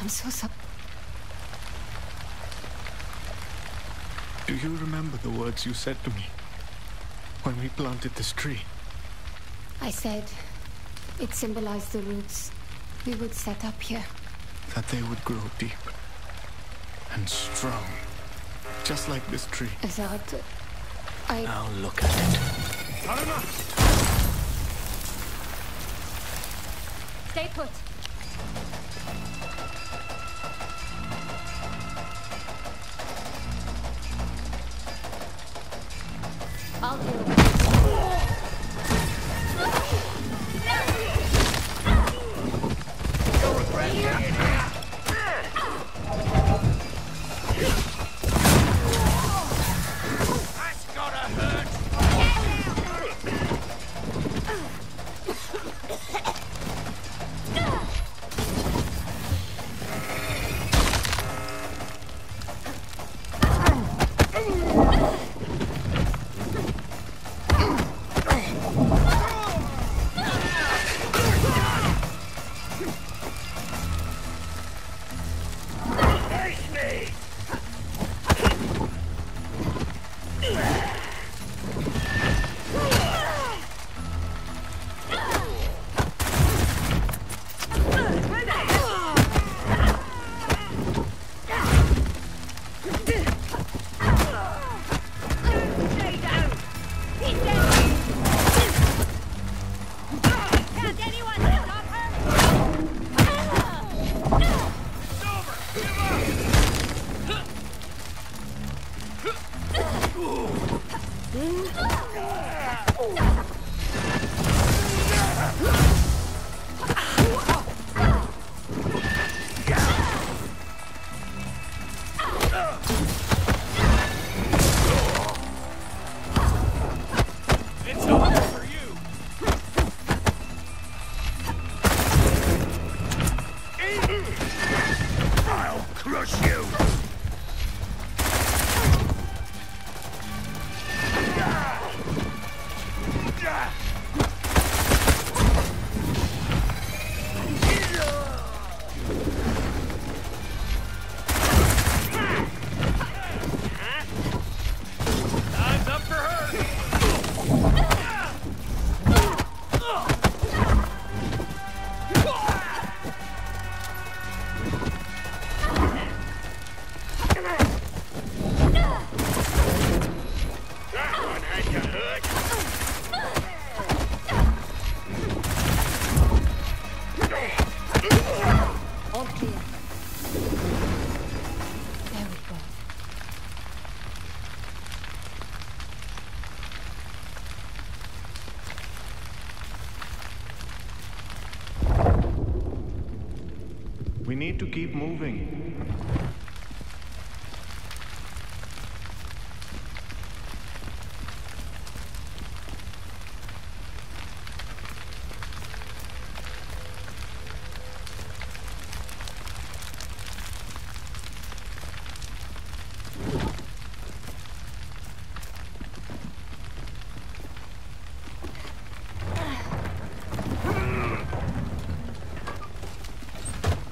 I'm so sorry. Do you remember the words you said to me when we planted this tree? I said it symbolized the roots we would set up here. That they would grow deep and strong, just like this tree. Azad, Now look at it. Stay put. I'll do it. You'll regret being here. That's gotta hurt. We need to keep moving.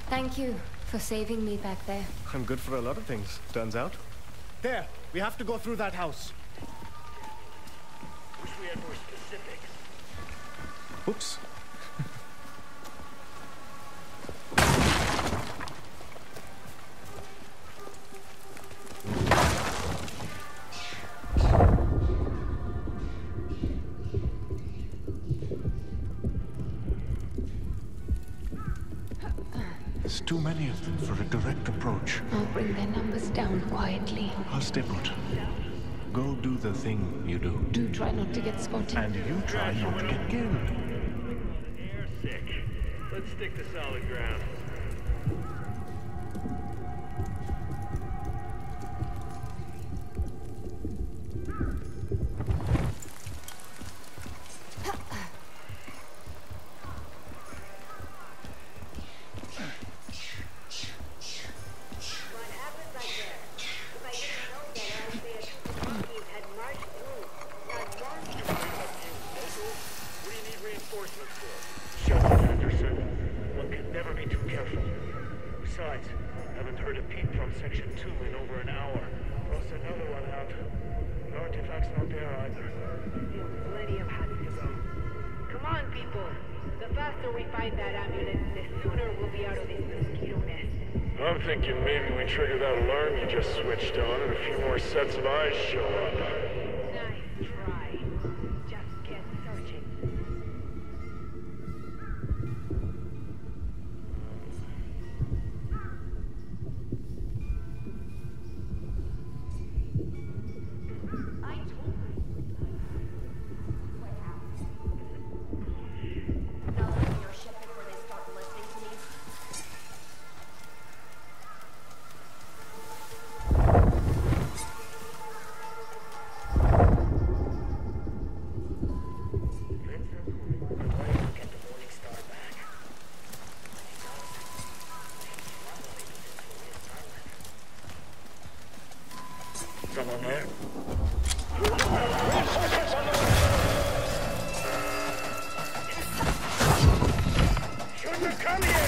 Thank you for saving me back there. I'm good for a lot of things, turns out. There! We have to go through that house. Wish we had more specifics. Oops. There's too many of them for a direct approach. I'll bring their numbers down quietly. I'll stay put. Go do the thing you do. Do try not to get spotted. And you try not to get killed. Air sick. Let's stick to solid ground. I'm thinking maybe we trigger that alarm you just switched on and a few more sets of eyes show up. Nice try. Just get searching. I told you. What happened? Now leave your ship before they start listening to me. Someone there? Shouldn't have come here!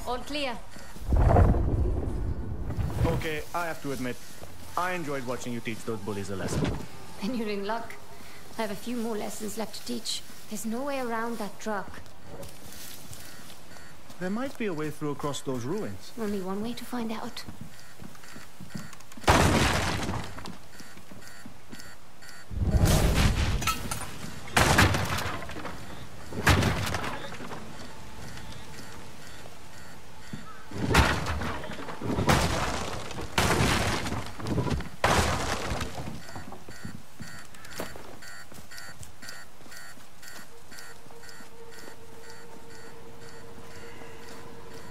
All clear. Okay, I have to admit, I enjoyed watching you teach those bullies a lesson. Then you're in luck. I have a few more lessons left to teach. There's no way around that truck. There might be a way through across those ruins. Only one way to find out.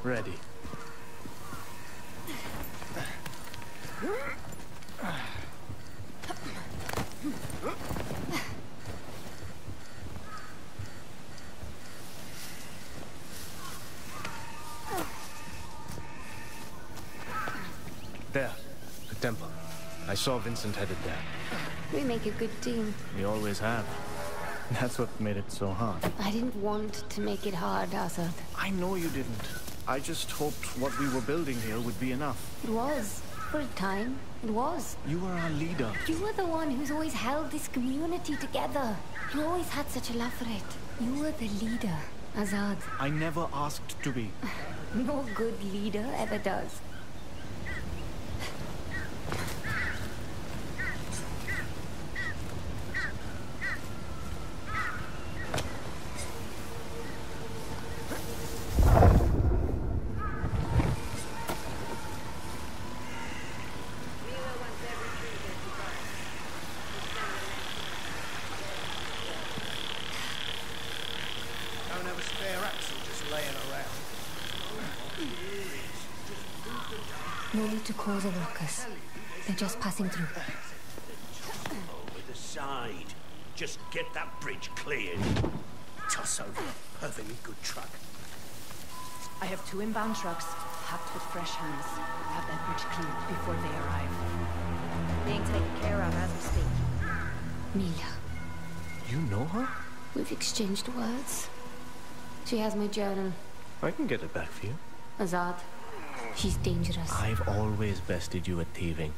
Ready. There, the temple. I saw Vincent headed there. We make a good team. We always have. That's what made it so hard. I didn't want to make it hard, Azad. I know you didn't. I just hoped what we were building here would be enough. It was. For a time, it was. You were our leader. You were the one who's always held this community together. You always had such a love for it. You were the leader, Azad. I never asked to be. No good leader ever does. laying around. No need to cause a ruckus. They're just passing through. Over the side. Just get that bridge cleared. Toss over a perfectly good truck. I have 2 inbound trucks, packed with fresh hands. Have that bridge cleared before they arrive. Being taken care of as we speak. Mila. You know her? We've exchanged words. She has my journal. I can get it back for you. Azad. She's dangerous. I've always bested you at thieving.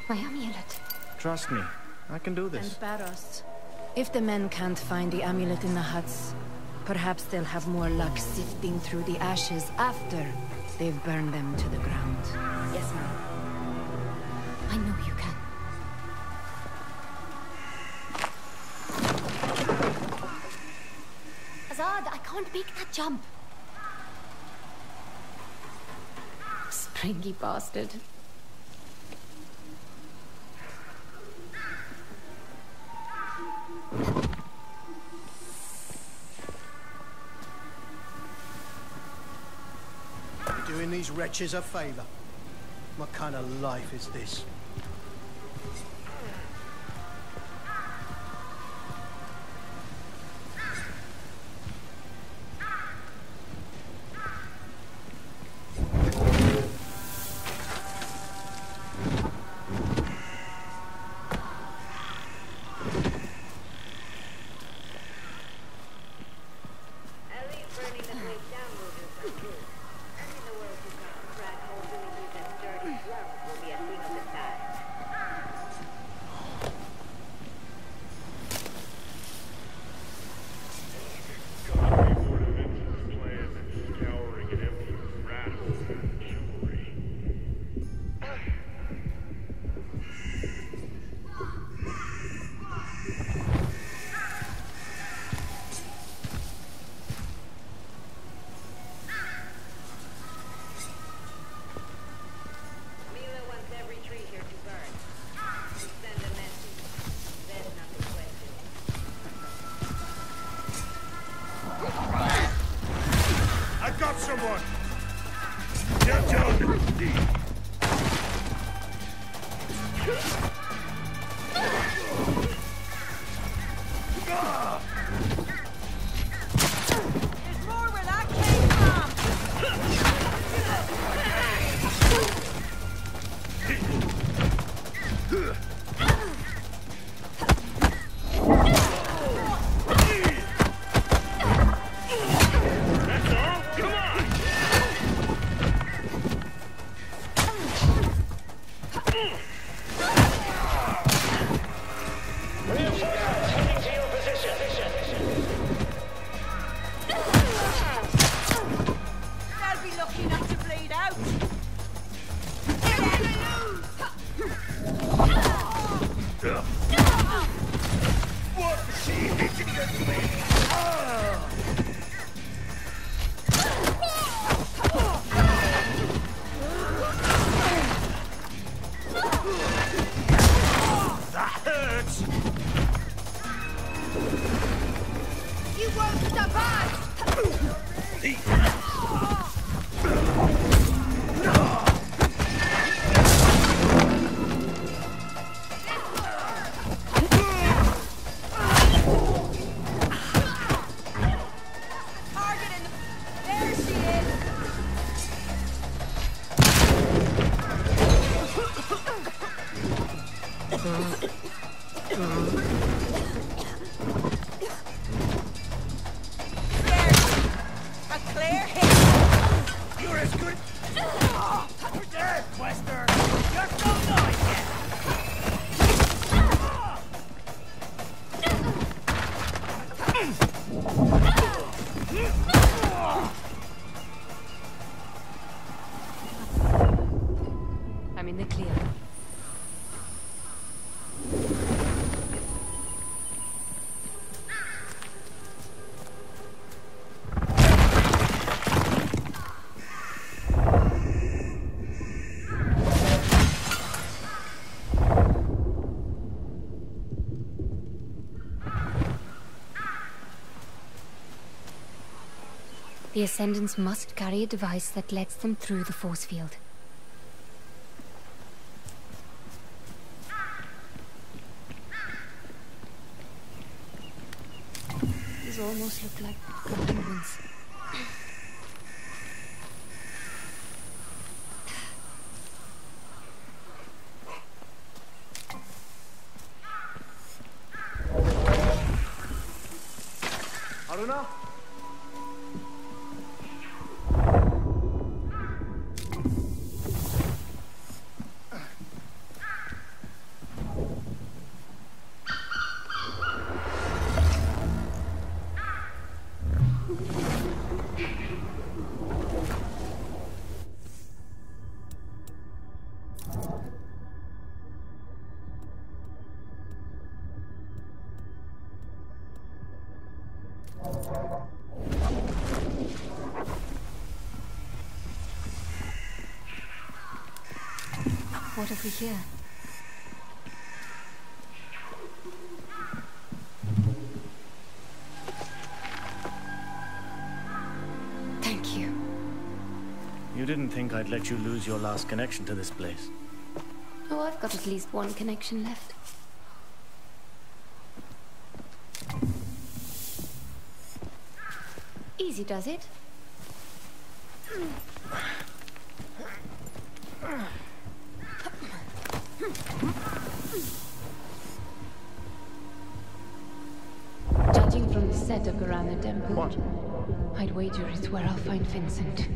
My amulet. Trust me, I can do this. And Barros. If the men can't find the amulet in the huts, perhaps they'll have more luck sifting through the ashes after they've burned them to the ground. Yes, ma'am. I know you can. Azad, I can't make that jump. Springy bastard. You're doing these wretches a favor. What kind of life is this? Someone! Downtown! There's more where that came from! That's all? Come on! They'll be lucky not to bleed out! What? She hitting us, That hurts! You won't survive! Target in the... There she is! A clear hit! You're as good... You're dead, Wester! You're so nice yet! I'm in the clear. The Ascendants must carry a device that lets them through the force field. These almost look like humans. Aruna? What have we here? Thank you. You didn't think I'd let you lose your last connection to this place. Oh, I've got at least one connection left. Easy does it. Judging from the setup around the temple, What? I'd wager it's where I'll find Vincent.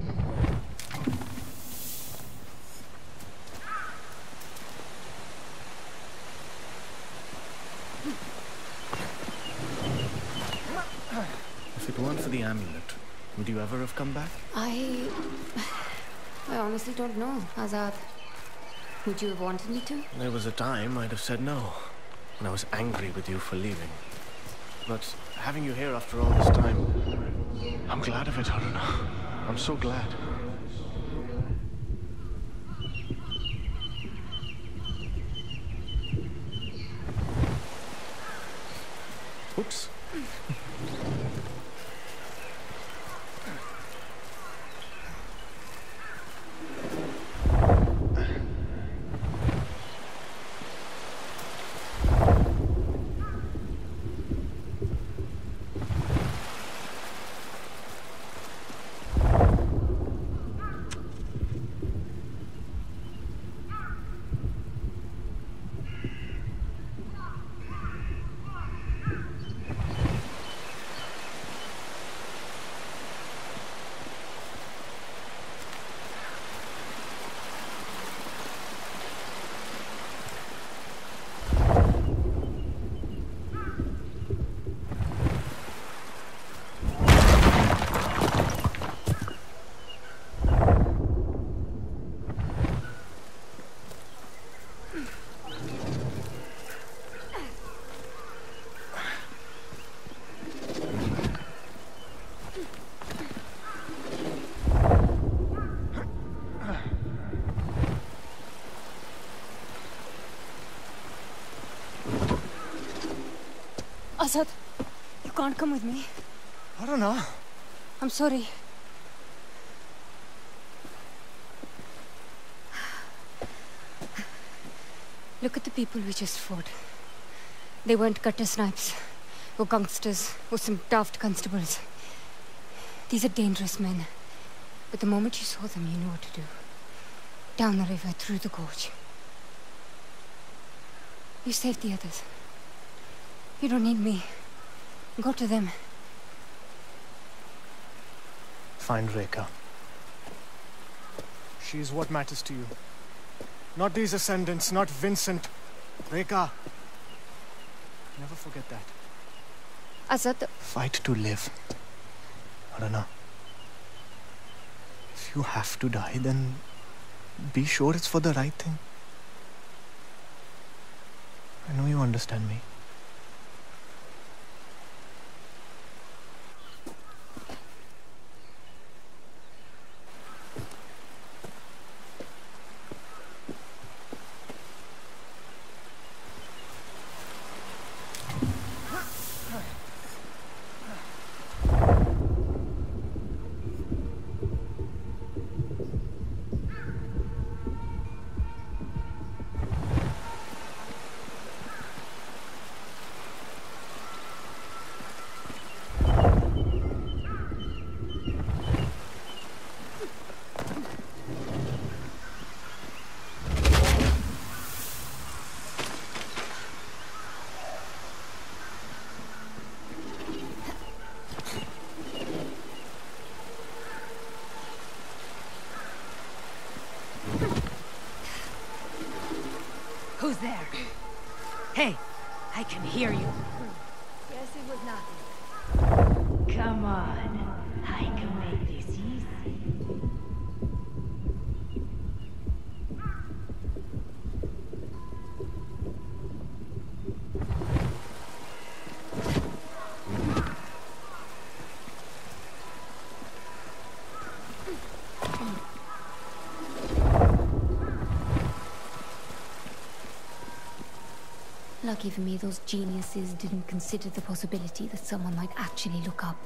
If it weren't for the amulet, would you ever have come back? I honestly don't know, Azad. Would you have wanted me to? There was a time I'd have said no, and I was angry with you for leaving. But having you here after all this time, I'm glad of it, Aruna. I'm so glad. Oops. Azad, you can't come with me. I don't know. I'm sorry. Look at the people we just fought. They weren't gutter snipes, or gangsters, or some daft constables. These are dangerous men. But the moment you saw them, you knew what to do. Down the river, through the gorge. You saved the others. You don't need me. Go to them. Find Rekha. She is what matters to you. Not these Ascendants, not Vincent. Rekha. Never forget that. Azad... Fight to live. Aruna. If you have to die, then be sure it's for the right thing. I know you understand me. I can hear you. Guess it was nothing. Come on. I can make this easy. Lucky for me, those geniuses didn't consider the possibility that someone might actually look up.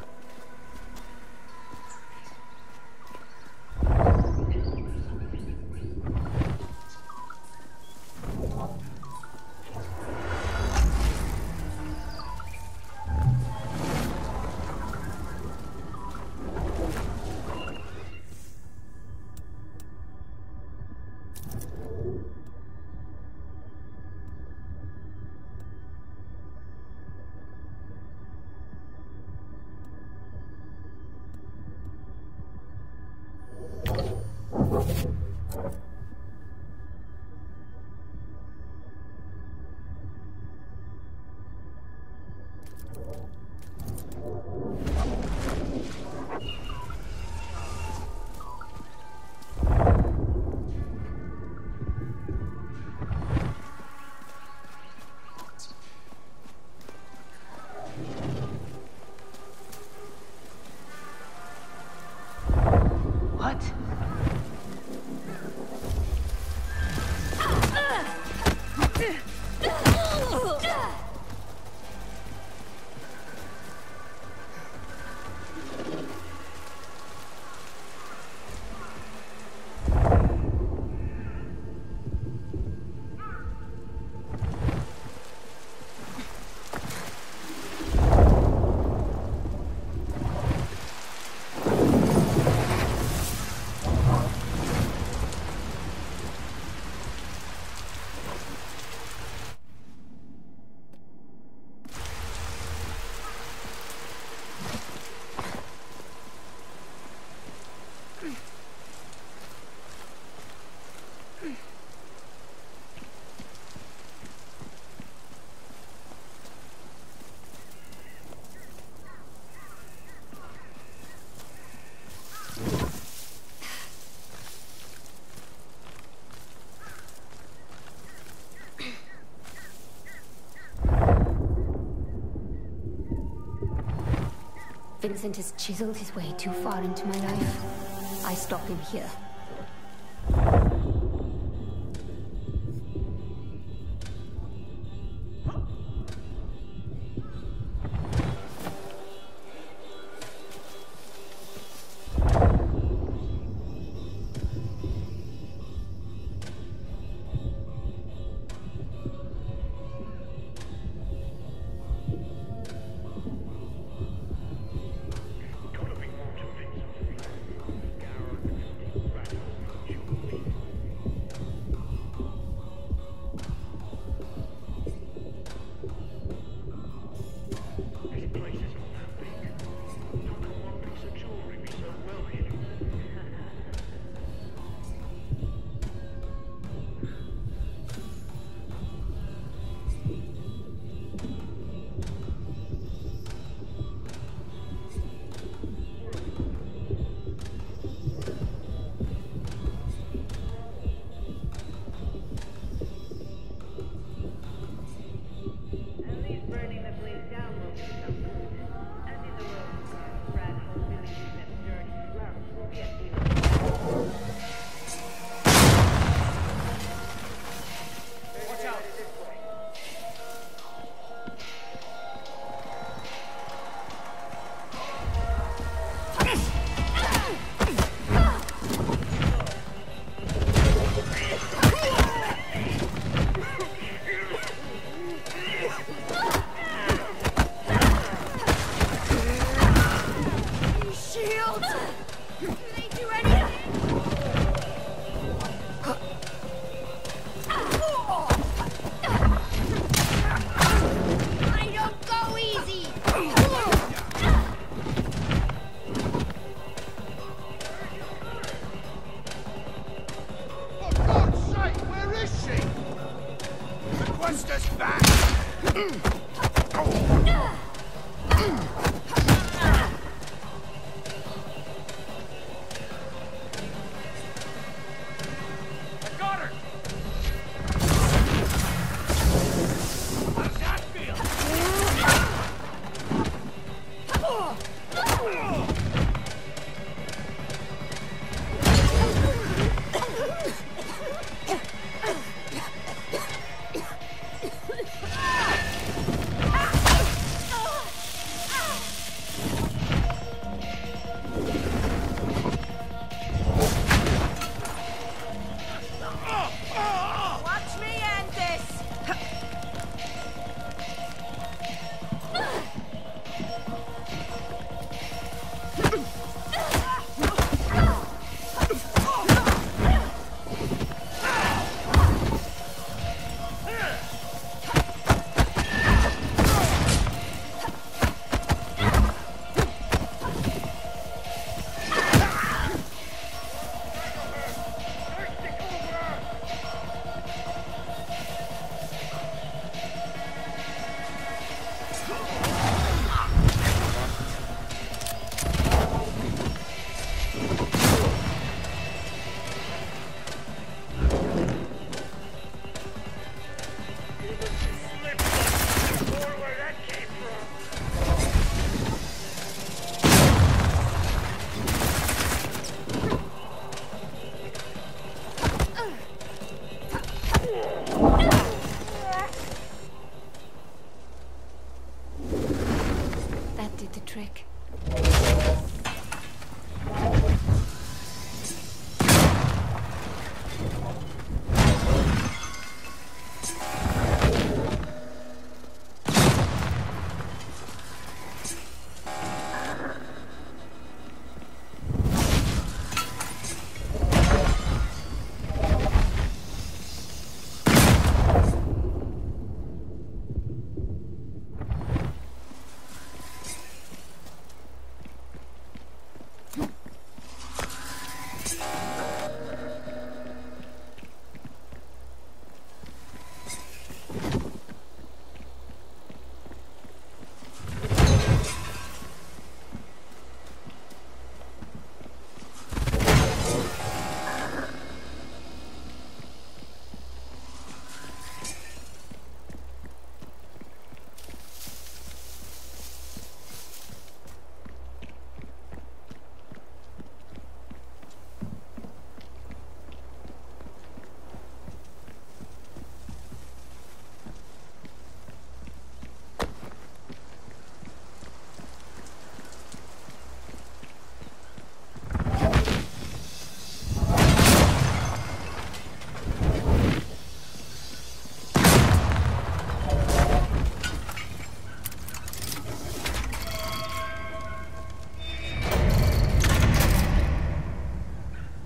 What? Vincent has chiseled his way too far into my life. I stop him here.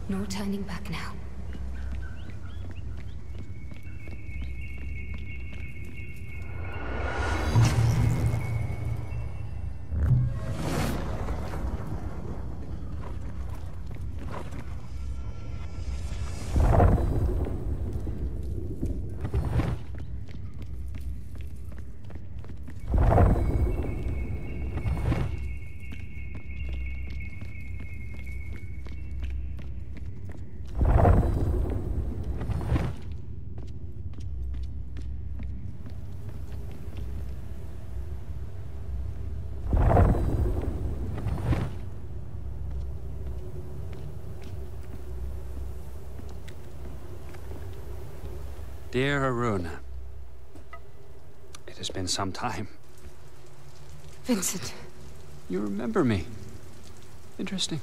No turning back now. Dear Aruna, it has been some time. Vincent. You remember me. Interesting.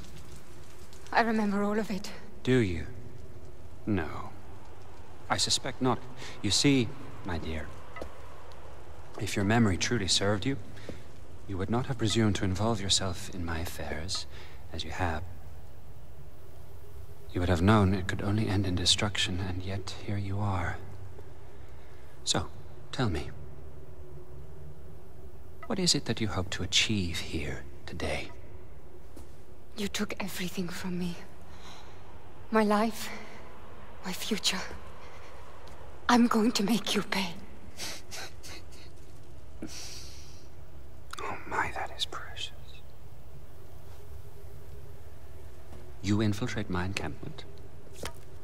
I remember all of it. Do you? No. I suspect not. You see, my dear, if your memory truly served you, you would not have presumed to involve yourself in my affairs, as you have. You would have known it could only end in destruction, and yet here you are. So, tell me, what is it that you hope to achieve here today? You took everything from me. My life, my future. I'm going to make you pay. Oh my, that is precious. You infiltrate my encampment,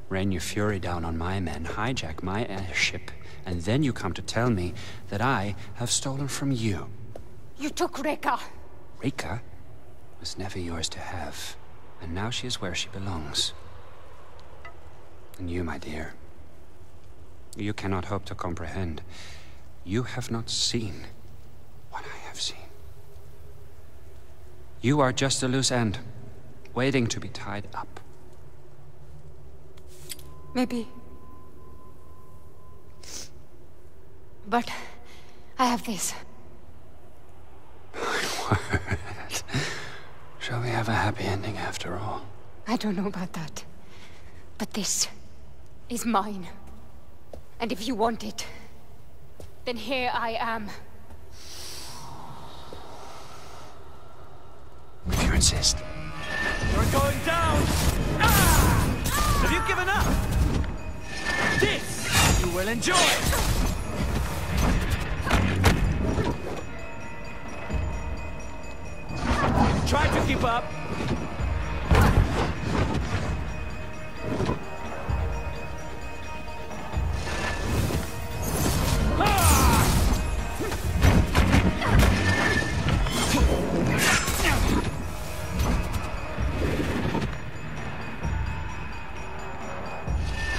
rain your fury down on my men, hijack my airship, and then you come to tell me that I have stolen from you. You took Rekka. Rika was never yours to have, and now she is where she belongs. And you, my dear, you cannot hope to comprehend. You have not seen what I have seen. You are just a loose end, waiting to be tied up. Maybe. But I have this. What? Shall we have a happy ending after all? I don't know about that. But this is mine. And if you want it, then here I am. If you insist. You're going down! Ah! Have you given up? This you will enjoy! Try to keep up.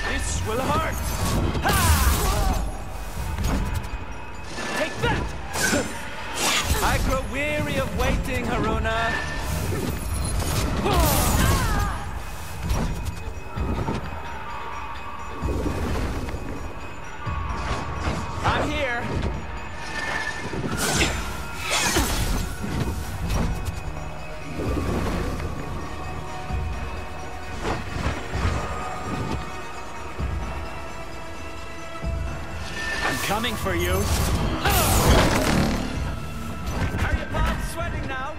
This will hurt. Take that. I grow weary of waiting, Haruna. I'm here. I'm coming for you. Are your palms sweating now?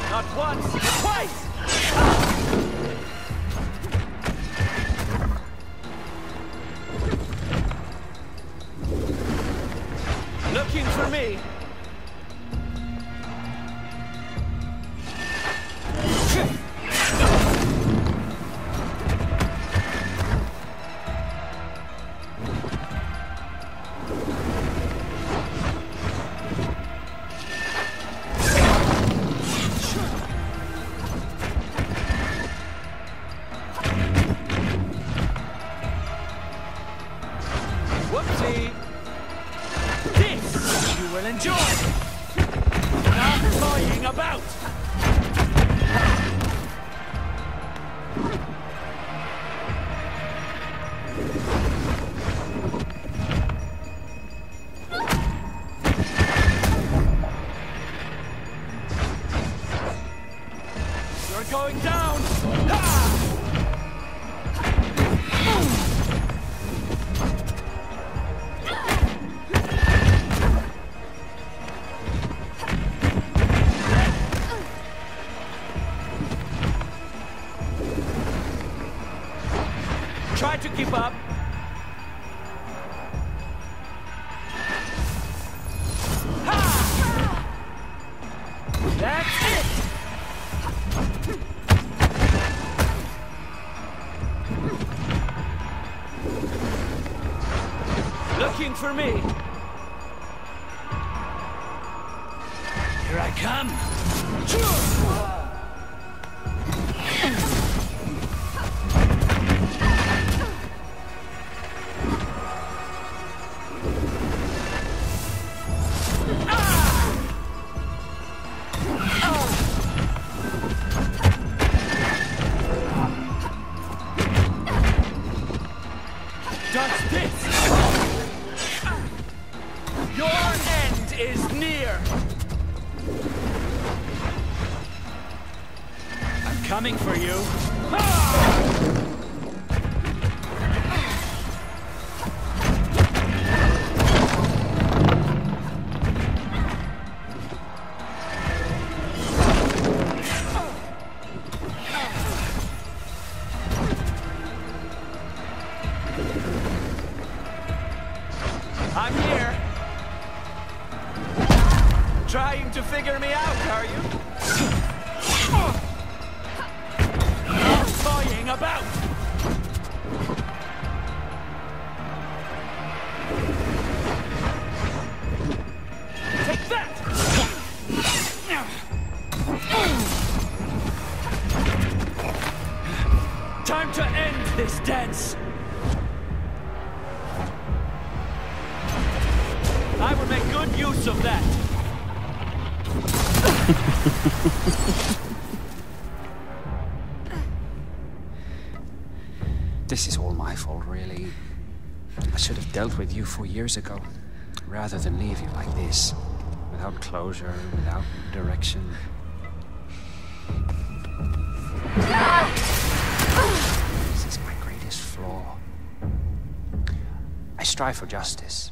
Not once, but twice! Looking for me? Whoopsie! This you will enjoy! Not toying about! You're going down! Ah! Try to keep up. Ha! That's it! Looking for me. Here I come. Does this? Your end is near. I'm coming for you. I'm here. Trying to figure me out, are you? Not toying about. Take that! this dance. I would make good use of that. This is all my fault, really. I should have dealt with you 4 years ago, rather than leave you like this, without closure, without direction. This is my greatest flaw. I strive for justice,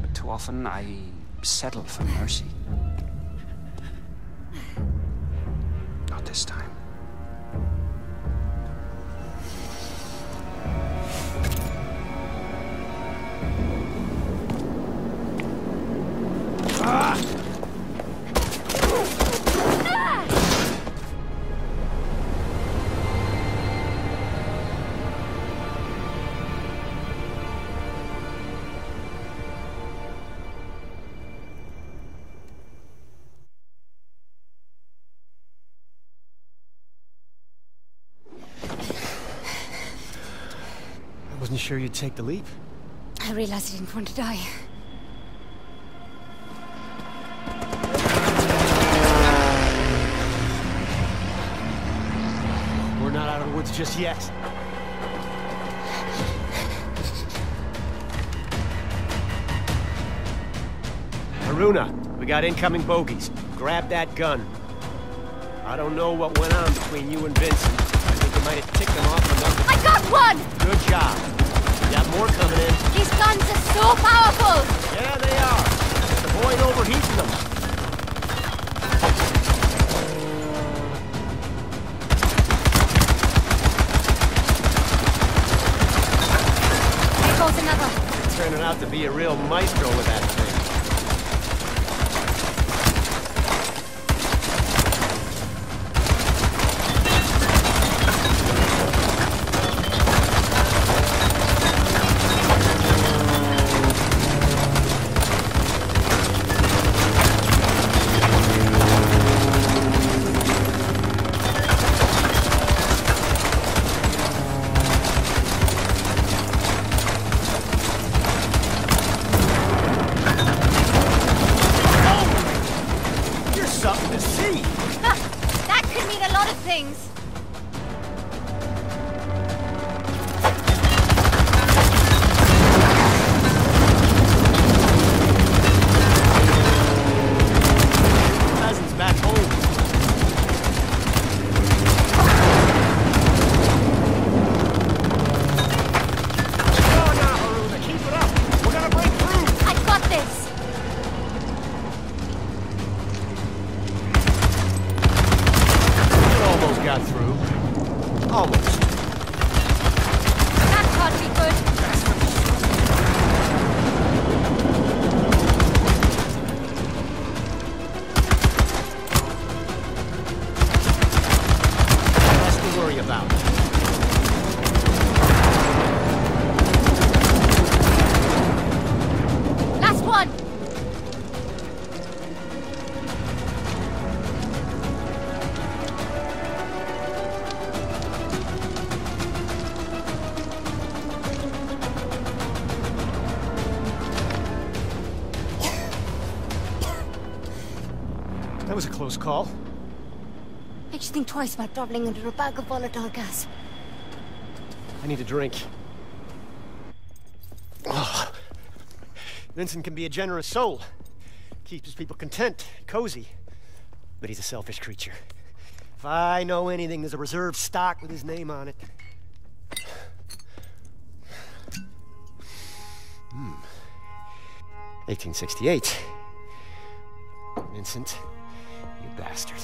but too often I settle for mercy. Not this time. I wasn't sure you'd take the leap. I realized I didn't want to die. We're not out of the woods just yet. Haruna, we got incoming bogeys. Grab that gun. I don't know what went on between you and Vincent. I think you might have ticked him off enough. I got one! Good job. You got more coming in. These guns are so powerful! Yeah, they are. Just avoid overheating them. Here goes another. Turning out to be a real maestro with that thing. That was a close call. I just think twice about traveling under a bag of volatile gas. I need a drink. Oh. Vincent can be a generous soul. Keeps his people content, cozy. But he's a selfish creature. If I know anything, there's a reserve stock with his name on it. 1868. Vincent, you bastard.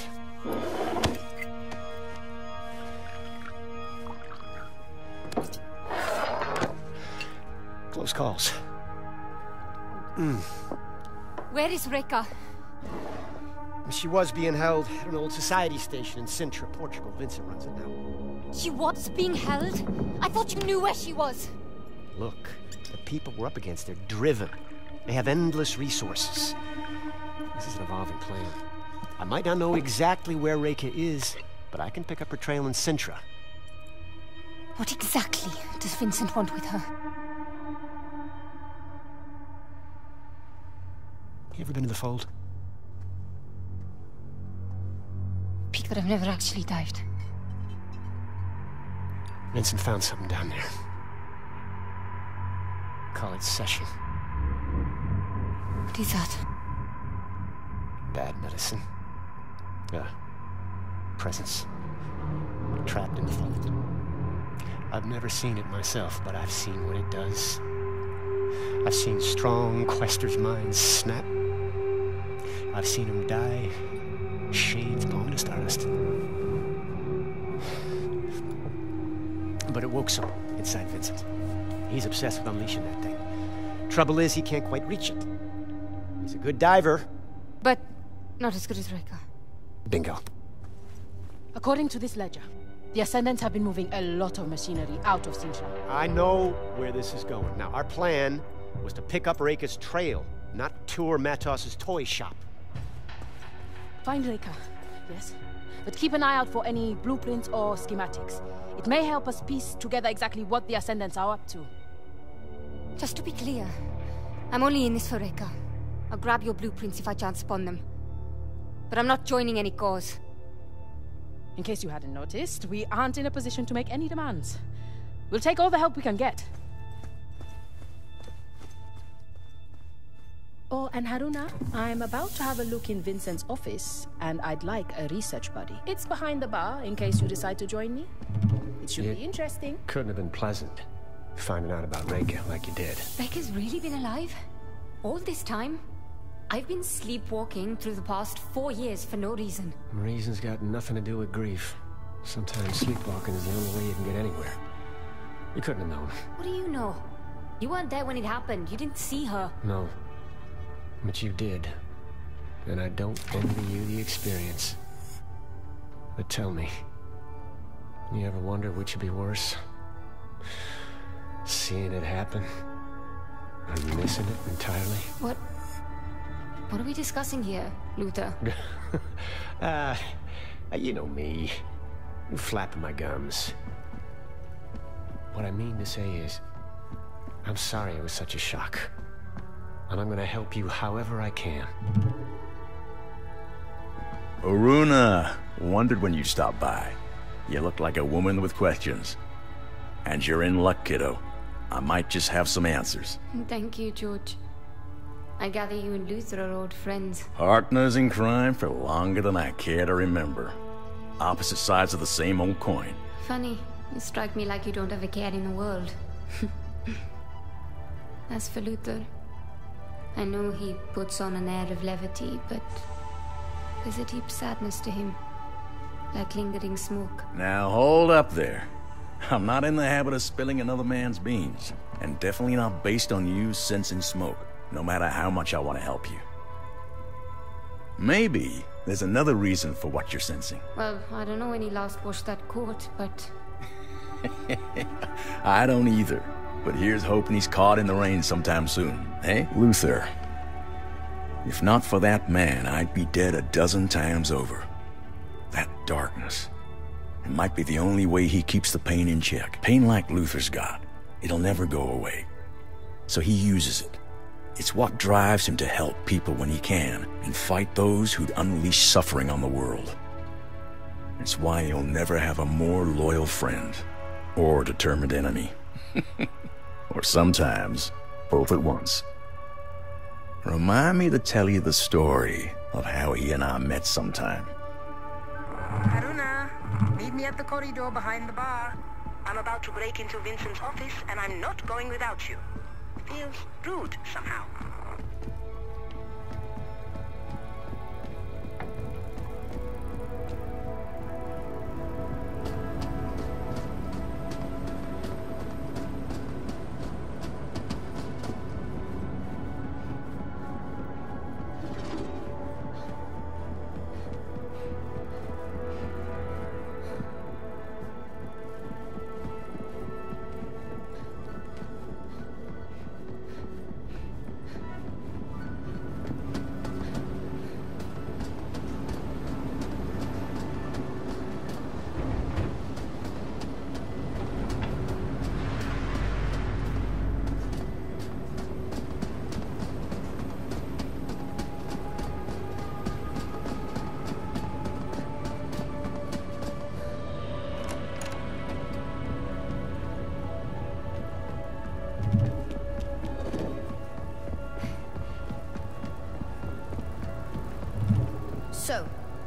Close calls. Where is Reka? She was being held at an old society station in Sintra, Portugal. Vincent runs it now. She was being held? I thought you knew where she was. Look, the people we're up against, they're driven. They have endless resources. This is an evolving plan. I might not know exactly where Reka is, but I can pick up her trail in Sintra. What exactly does Vincent want with her? You ever been to the Fold? Peak, but I've never actually dived. Vincent found something down there. Call it session. What is that? Bad medicine. Presence. Trapped in the Fold. I've never seen it myself, but I've seen what it does. I've seen strong questers' minds snap. I've seen them die, shaved bone to stardust. But it woke some inside Vincent. He's obsessed with unleashing that thing. Trouble is, he can't quite reach it. He's a good diver. But not as good as Reka. Bingo. According to this ledger, the Ascendants have been moving a lot of machinery out of Sintra. I know where this is going. Now, our plan was to pick up Reka's trail, not tour Matos's toy shop. Find Reka, yes. But keep an eye out for any blueprints or schematics. It may help us piece together exactly what the Ascendants are up to. Just to be clear, I'm only in this for Reka. I'll grab your blueprints if I chance upon them. But I'm not joining any cause. In case you hadn't noticed, we aren't in a position to make any demands. We'll take all the help we can get. Oh, and Haruna, I'm about to have a look in Vincent's office, and I'd like a research buddy. It's behind the bar, in case you decide to join me. It should be interesting. Couldn't have been pleasant, finding out about Reka like you did. Reka's really been alive? All this time? I've been sleepwalking through the past 4 years for no reason. Reason's got nothing to do with grief. Sometimes sleepwalking is the only way you can get anywhere. You couldn't have known. What do you know? You weren't there when it happened. You didn't see her. No. But you did. And I don't envy you the experience. But tell me, you ever wonder which would be worse? Seeing it happen? Or missing it entirely? What are we discussing here, Luther? You know me. Flapping my gums. What I mean to say is, I'm sorry it was such a shock. And I'm gonna help you however I can. Aruna, wondered when you stopped by. You look like a woman with questions. And you're in luck, kiddo. I might just have some answers. Thank you, George. I gather you and Luther are old friends. Partners in crime for longer than I care to remember. Opposite sides of the same old coin. Funny, you strike me like you don't have a care in the world. As for Luther, I know he puts on an air of levity, but there's a deep sadness to him, like lingering smoke. Now hold up there. I'm not in the habit of spilling another man's beans, and definitely not based on you sensing smoke, no matter how much I want to help you. Maybe there's another reason for what you're sensing. Well, I don't know when he last washed that coat, but... I don't either. But here's hoping he's caught in the rain sometime soon, eh? Luther, if not for that man, I'd be dead a dozen times over. That darkness, it might be the only way he keeps the pain in check. Pain like Luther's got, it'll never go away. So he uses it. It's what drives him to help people when he can, and fight those who'd unleash suffering on the world. It's why he'll never have a more loyal friend, or determined enemy. Or sometimes, both at once. Remind me to tell you the story of how he and I met sometime. Haruna, meet me at the corridor behind the bar. I'm about to break into Vincent's office, and I'm not going without you. Feels rude somehow.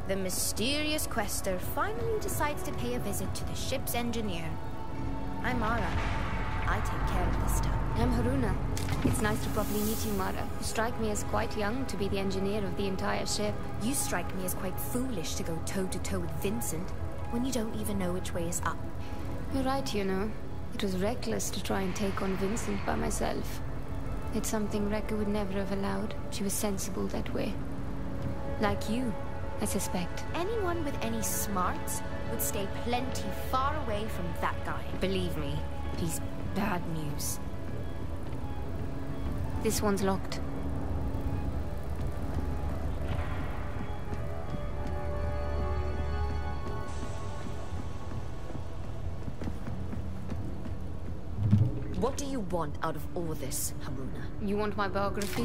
The mysterious quester finally decides to pay a visit to the ship's engineer. I'm Mara. I take care of this stuff. I'm Haruna. It's nice to properly meet you, Mara. You strike me as quite young to be the engineer of the entire ship. You strike me as quite foolish to go toe-to-toe with Vincent when you don't even know which way is up. You're right, you know. It was reckless to try and take on Vincent by myself. It's something Rekka would never have allowed. She was sensible that way. Like you, I suspect. Anyone with any smarts would stay plenty far away from that guy. Believe me, he's bad news. This one's locked. What do you want out of all this, Haruna? You want my biography?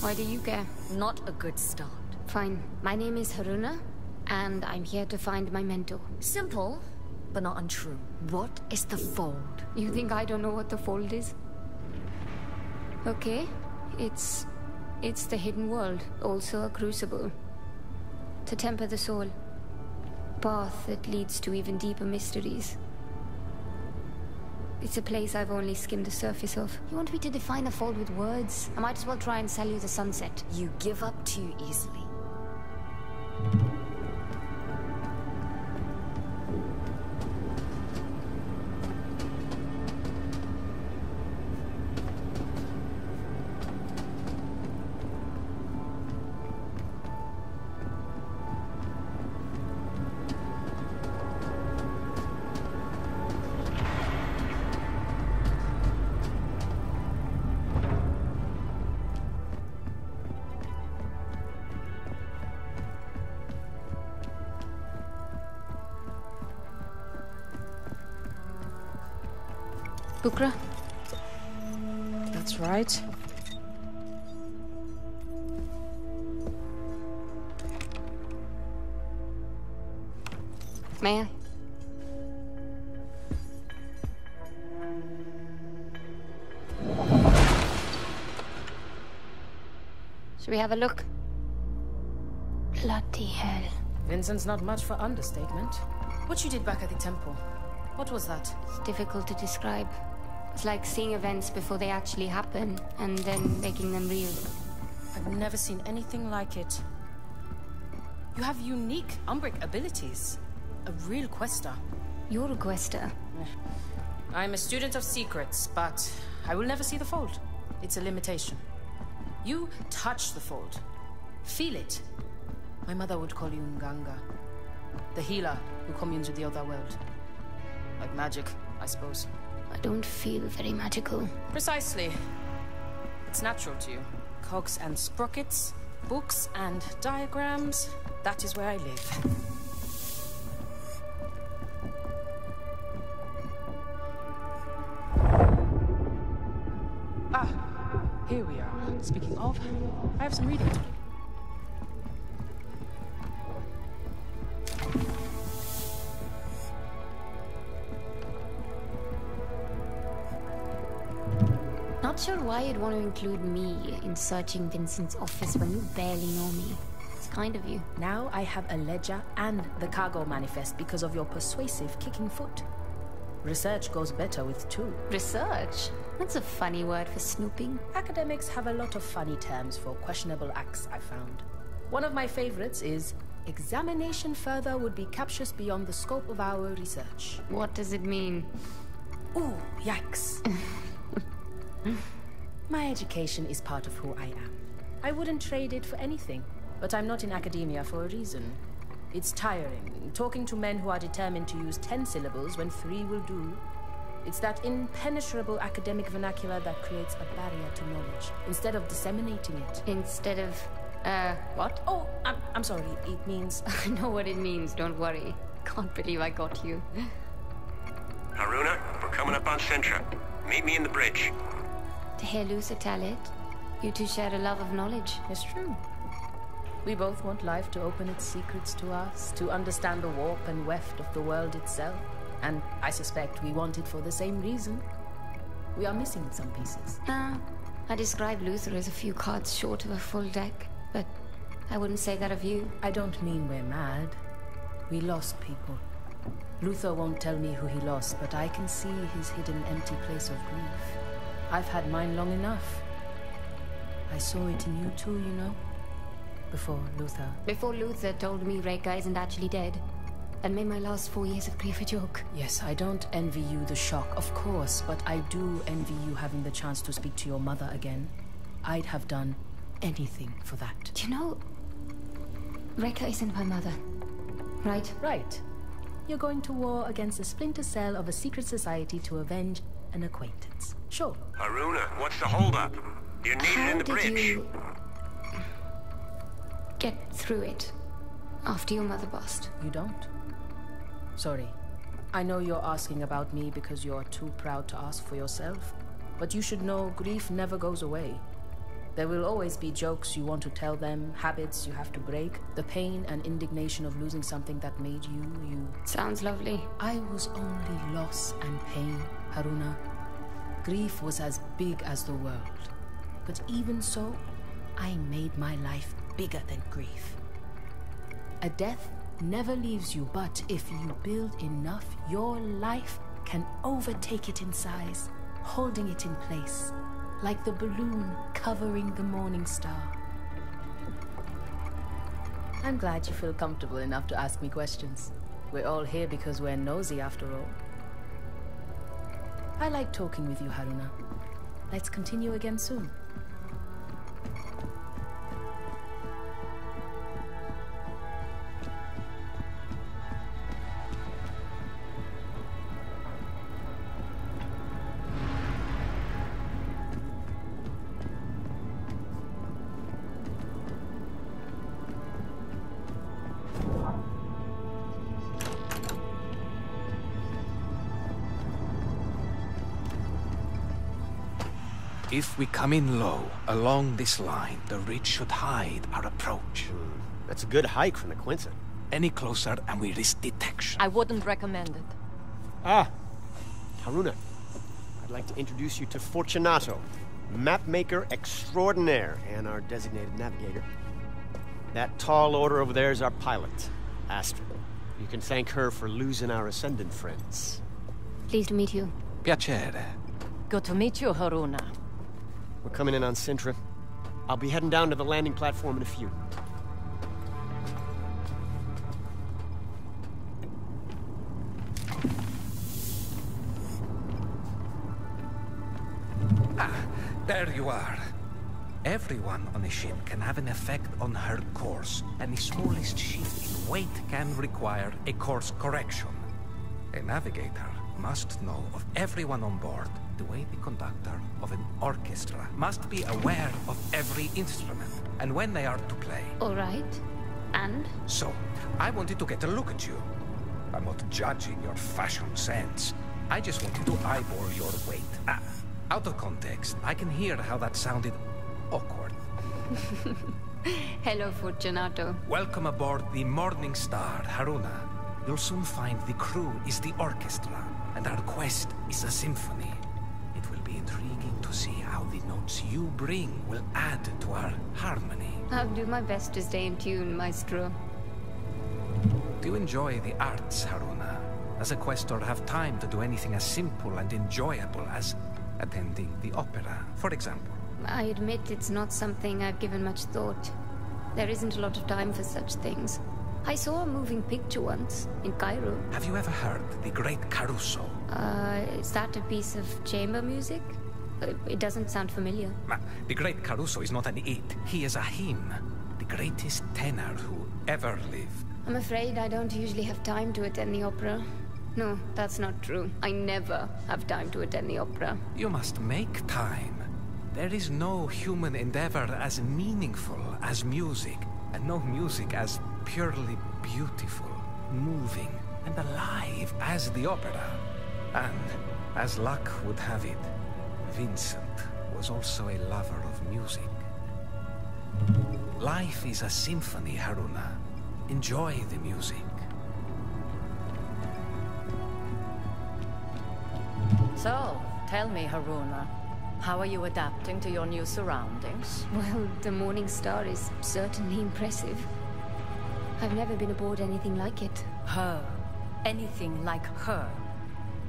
Why do you care? Not a good start. Fine. My name is Haruna, and I'm here to find my mentor. Simple, but not untrue. What is the Fold? You think I don't know what the Fold is? Okay. It's the hidden world, also a crucible. To temper the soul. Path that leads to even deeper mysteries. It's a place I've only skimmed the surface of. You want me to define the Fold with words? I might as well try and sell you the sunset. You give up too easily. Bukra? That's right. May I? Should we have a look? Bloody hell. Vincent's not much for understatement. What you did back at the temple, what was that? It's difficult to describe. It's like seeing events before they actually happen, and then making them real. I've never seen anything like it. You have unique Umbric abilities. A real quester. You're a quester. I'm a student of secrets, but I will never see the Fold. It's a limitation. You touch the Fold. Feel it. My mother would call you Nganga. The healer who communes with the other world. Like magic, I suppose. I don't feel very magical. Precisely. It's natural to you. Cogs and sprockets, books and diagrams. That is where I live. Ah, here we are. Speaking of, I have some reading to do. Not sure why you'd want to include me in searching Vincent's office when you barely know me. It's kind of you. Now I have a ledger and the cargo manifest because of your persuasive kicking foot. Research goes better with two. Research? That's a funny word for snooping. Academics have a lot of funny terms for questionable acts, I found. One of my favorites is, examination further would be captious beyond the scope of our research. What does it mean? Ooh, yikes. My education is part of who I am. I wouldn't trade it for anything, but I'm not in academia for a reason. It's tiring, talking to men who are determined to use 10 syllables when 3 will do. It's that impenetrable academic vernacular that creates a barrier to knowledge, instead of disseminating it. Instead of, what? Oh, I'm sorry, it means... I know what it means, don't worry. Can't believe I got you. Haruna, we're coming up on Sintra. Meet me in the bridge. To hear Luther tell it, you two share a love of knowledge. It's true. We both want life to open its secrets to us, to understand the warp and weft of the world itself. And I suspect we want it for the same reason. We are missing some pieces. I describe Luther as a few cards short of a full deck, but I wouldn't say that of you. I don't mean we're mad. We lost people. Luther won't tell me who he lost, but I can see his hidden empty place of grief. I've had mine long enough. I saw it in you too, you know? Before Luther. Before Luther told me Reka isn't actually dead, and made my last 4 years of grief a joke. Yes, I don't envy you the shock, of course, but I do envy you having the chance to speak to your mother again. I'd have done anything for that. Do you know, Reka isn't my mother, right? Right. You're going to war against a splinter cell of a secret society to avenge an acquaintance. Sure. Haruna, what's the holdup? You need it in the bridge. Did you get through it after your mother passed? You don't? Sorry. I know you're asking about me because you're too proud to ask for yourself. But you should know grief never goes away. There will always be jokes you want to tell them, habits you have to break, the pain and indignation of losing something that made you, you. Sounds lovely. I was only loss and pain, Haruna. Grief was as big as the world. But even so, I made my life bigger than grief. A death never leaves you, but if you build enough, your life can overtake it in size, holding it in place, like the balloon covering the morning star. I'm glad you feel comfortable enough to ask me questions. We're all here because we're nosy after all. I like talking with you, Haruna. Let's continue again soon. If we come in low, along this line, the ridge should hide our approach. That's a good hike from the Quinta. Any closer and we risk detection. I wouldn't recommend it. Ah, Haruna. I'd like to introduce you to Fortunato, mapmaker extraordinaire and our designated navigator. That tall order over there is our pilot, Astrid. You can thank her for losing our Ascendant friends. Pleased to meet you. Piacere. Good to meet you, Haruna. We're coming in on Sintra. I'll be heading down to the landing platform in a few. Ah, there you are. Everyone on a ship can have an effect on her course, and the smallest shift in weight can require a course correction. A navigator must know of everyone on board the way the conductor of an orchestra must be aware of every instrument and when they are to play. All right. And? So, I wanted to get a look at you. I'm not judging your fashion sense. I just wanted to eyeball your weight. Ah, out of context, I can hear how that sounded awkward. Hello, Fortunato. Welcome aboard the Morning Star, Haruna. You'll soon find the crew is the orchestra, and our quest is a symphony. It will be intriguing to see how the notes you bring will add to our harmony. I'll do my best to stay in tune, Maestro. Do you enjoy the arts, Haruna? Does a questor have time to do anything as simple and enjoyable as attending the opera, for example? I admit it's not something I've given much thought. There isn't a lot of time for such things. I saw a moving picture once, in Cairo. Have you ever heard the Great Caruso? Is that a piece of chamber music? It doesn't sound familiar. The Great Caruso is not an it, he is a hymn. The greatest tenor who ever lived. I'm afraid I don't usually have time to attend the opera. No, that's not true. I never have time to attend the opera. You must make time. There is no human endeavor as meaningful as music, and no music as purely beautiful, moving, and alive as the opera. And, as luck would have it, Vincent was also a lover of music. Life is a symphony, Haruna. Enjoy the music. So, tell me, Haruna, How are you adapting to your new surroundings? Well, the Morning Star is certainly impressive. I've never been aboard anything like it. Her. Anything like her.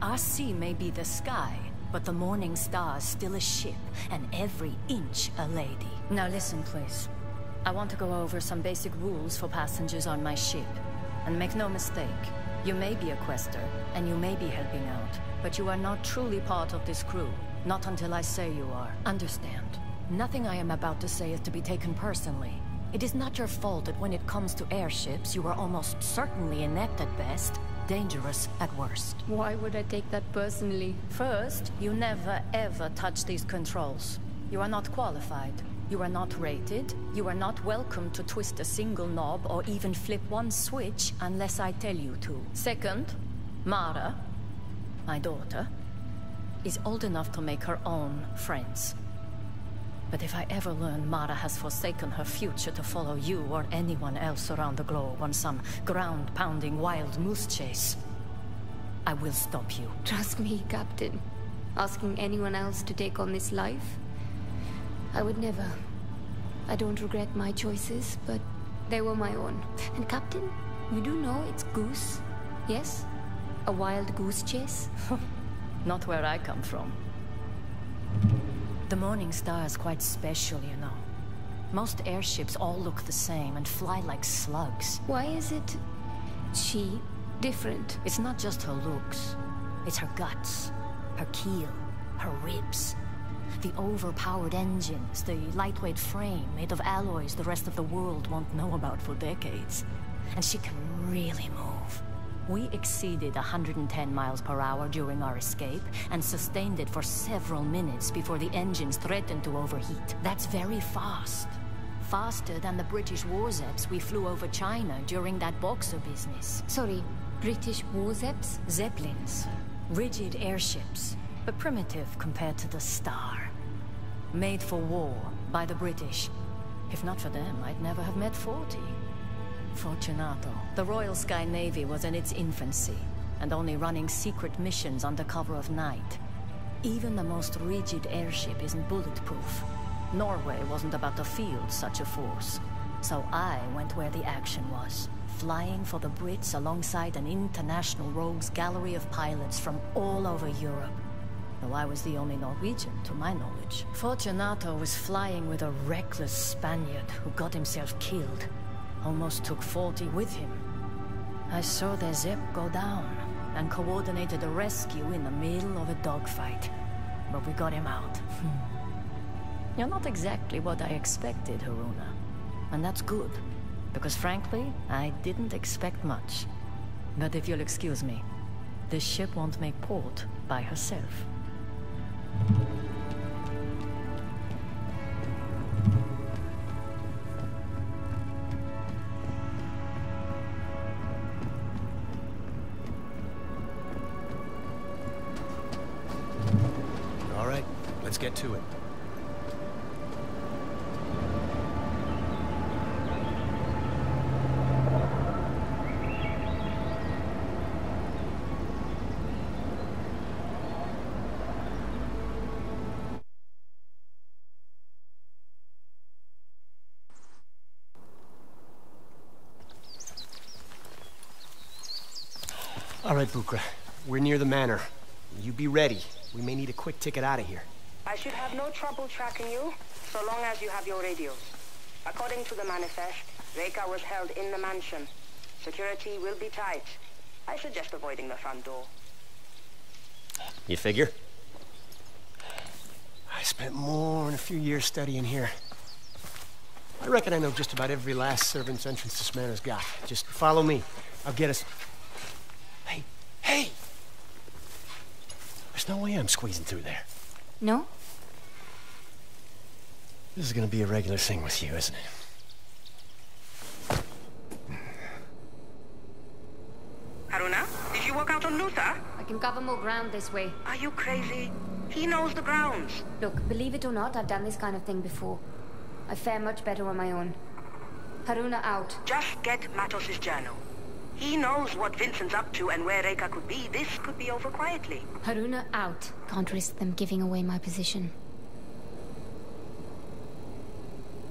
Our sea may be the sky, but the Morning Star's still a ship, and every inch a lady. Now listen, please. I want to go over some basic rules for passengers on my ship. And make no mistake, you may be a quester, and you may be helping out, but you are not truly part of this crew. Not until I say you are. Understand. Nothing I am about to say is to be taken personally. It is not your fault that when it comes to airships, you are almost certainly inept at best, dangerous at worst. Why would I take that personally? First, you never ever touch these controls. You are not qualified. You are not rated. You are not welcome to twist a single knob or even flip one switch unless I tell you to. Second, Mara, my daughter, is old enough to make her own friends. But if I ever learn Mara has forsaken her future to follow you or anyone else around the globe on some ground-pounding wild moose chase, I will stop you. Trust me, Captain. Asking anyone else to take on this life? I would never. I don't regret my choices, but they were my own. And Captain, you do know it's goose, yes? A wild goose chase? Not where I come from. The Morning Star is quite special, you know. Most airships all look the same and fly like slugs. Why is it... she... different? It's not just her looks. It's her guts, her keel, her ribs. The overpowered engines, the lightweight frame made of alloys the rest of the world won't know about for decades. And she can really move. We exceeded 110 miles per hour during our escape, and sustained it for several minutes before the engines threatened to overheat. That's very fast. Faster than the British Warzeps we flew over China during that Boxer business. Sorry, British Warzeps? Zeppelins. Rigid airships, but primitive compared to the Star. Made for war by the British. If not for them, I'd never have met 40. Fortunato. The Royal Sky Navy was in its infancy, and only running secret missions under cover of night. Even the most rigid airship isn't bulletproof. Norway wasn't about to field such a force. So I went where the action was, flying for the Brits alongside an international rogues gallery of pilots from all over Europe. Though I was the only Norwegian, to my knowledge. Fortunato was flying with a reckless Spaniard who got himself killed. Almost took 40 with him. I saw their Zepp go down, and coordinated a rescue in the middle of a dogfight. But we got him out. You're not exactly what I expected, Haruna. And that's good, because frankly, I didn't expect much. But if you'll excuse me, this ship won't make port by herself. All right, let's get to it. All right, Bukra. We're near the manor. You be ready. We may need a quick ticket out of here. I should have no trouble tracking you, so long as you have your radios. According to the manifest, Reika was held in the mansion. Security will be tight. I suggest avoiding the front door. You figure? I spent more than a few years studying here. I reckon I know just about every last servant's entrance this manor's got. Just follow me. I'll get us... Hey! There's no way I'm squeezing through there. No? This is gonna be a regular thing with you, isn't it? Haruna, did you walk out on Luther? I can cover more ground this way. Are you crazy? He knows the grounds. Look, believe it or not, I've done this kind of thing before. I fare much better on my own. Haruna out. Just get Matos' journal. He knows what Vincent's up to and where Reika could be. This could be over quietly. Haruna out. Can't risk them giving away my position.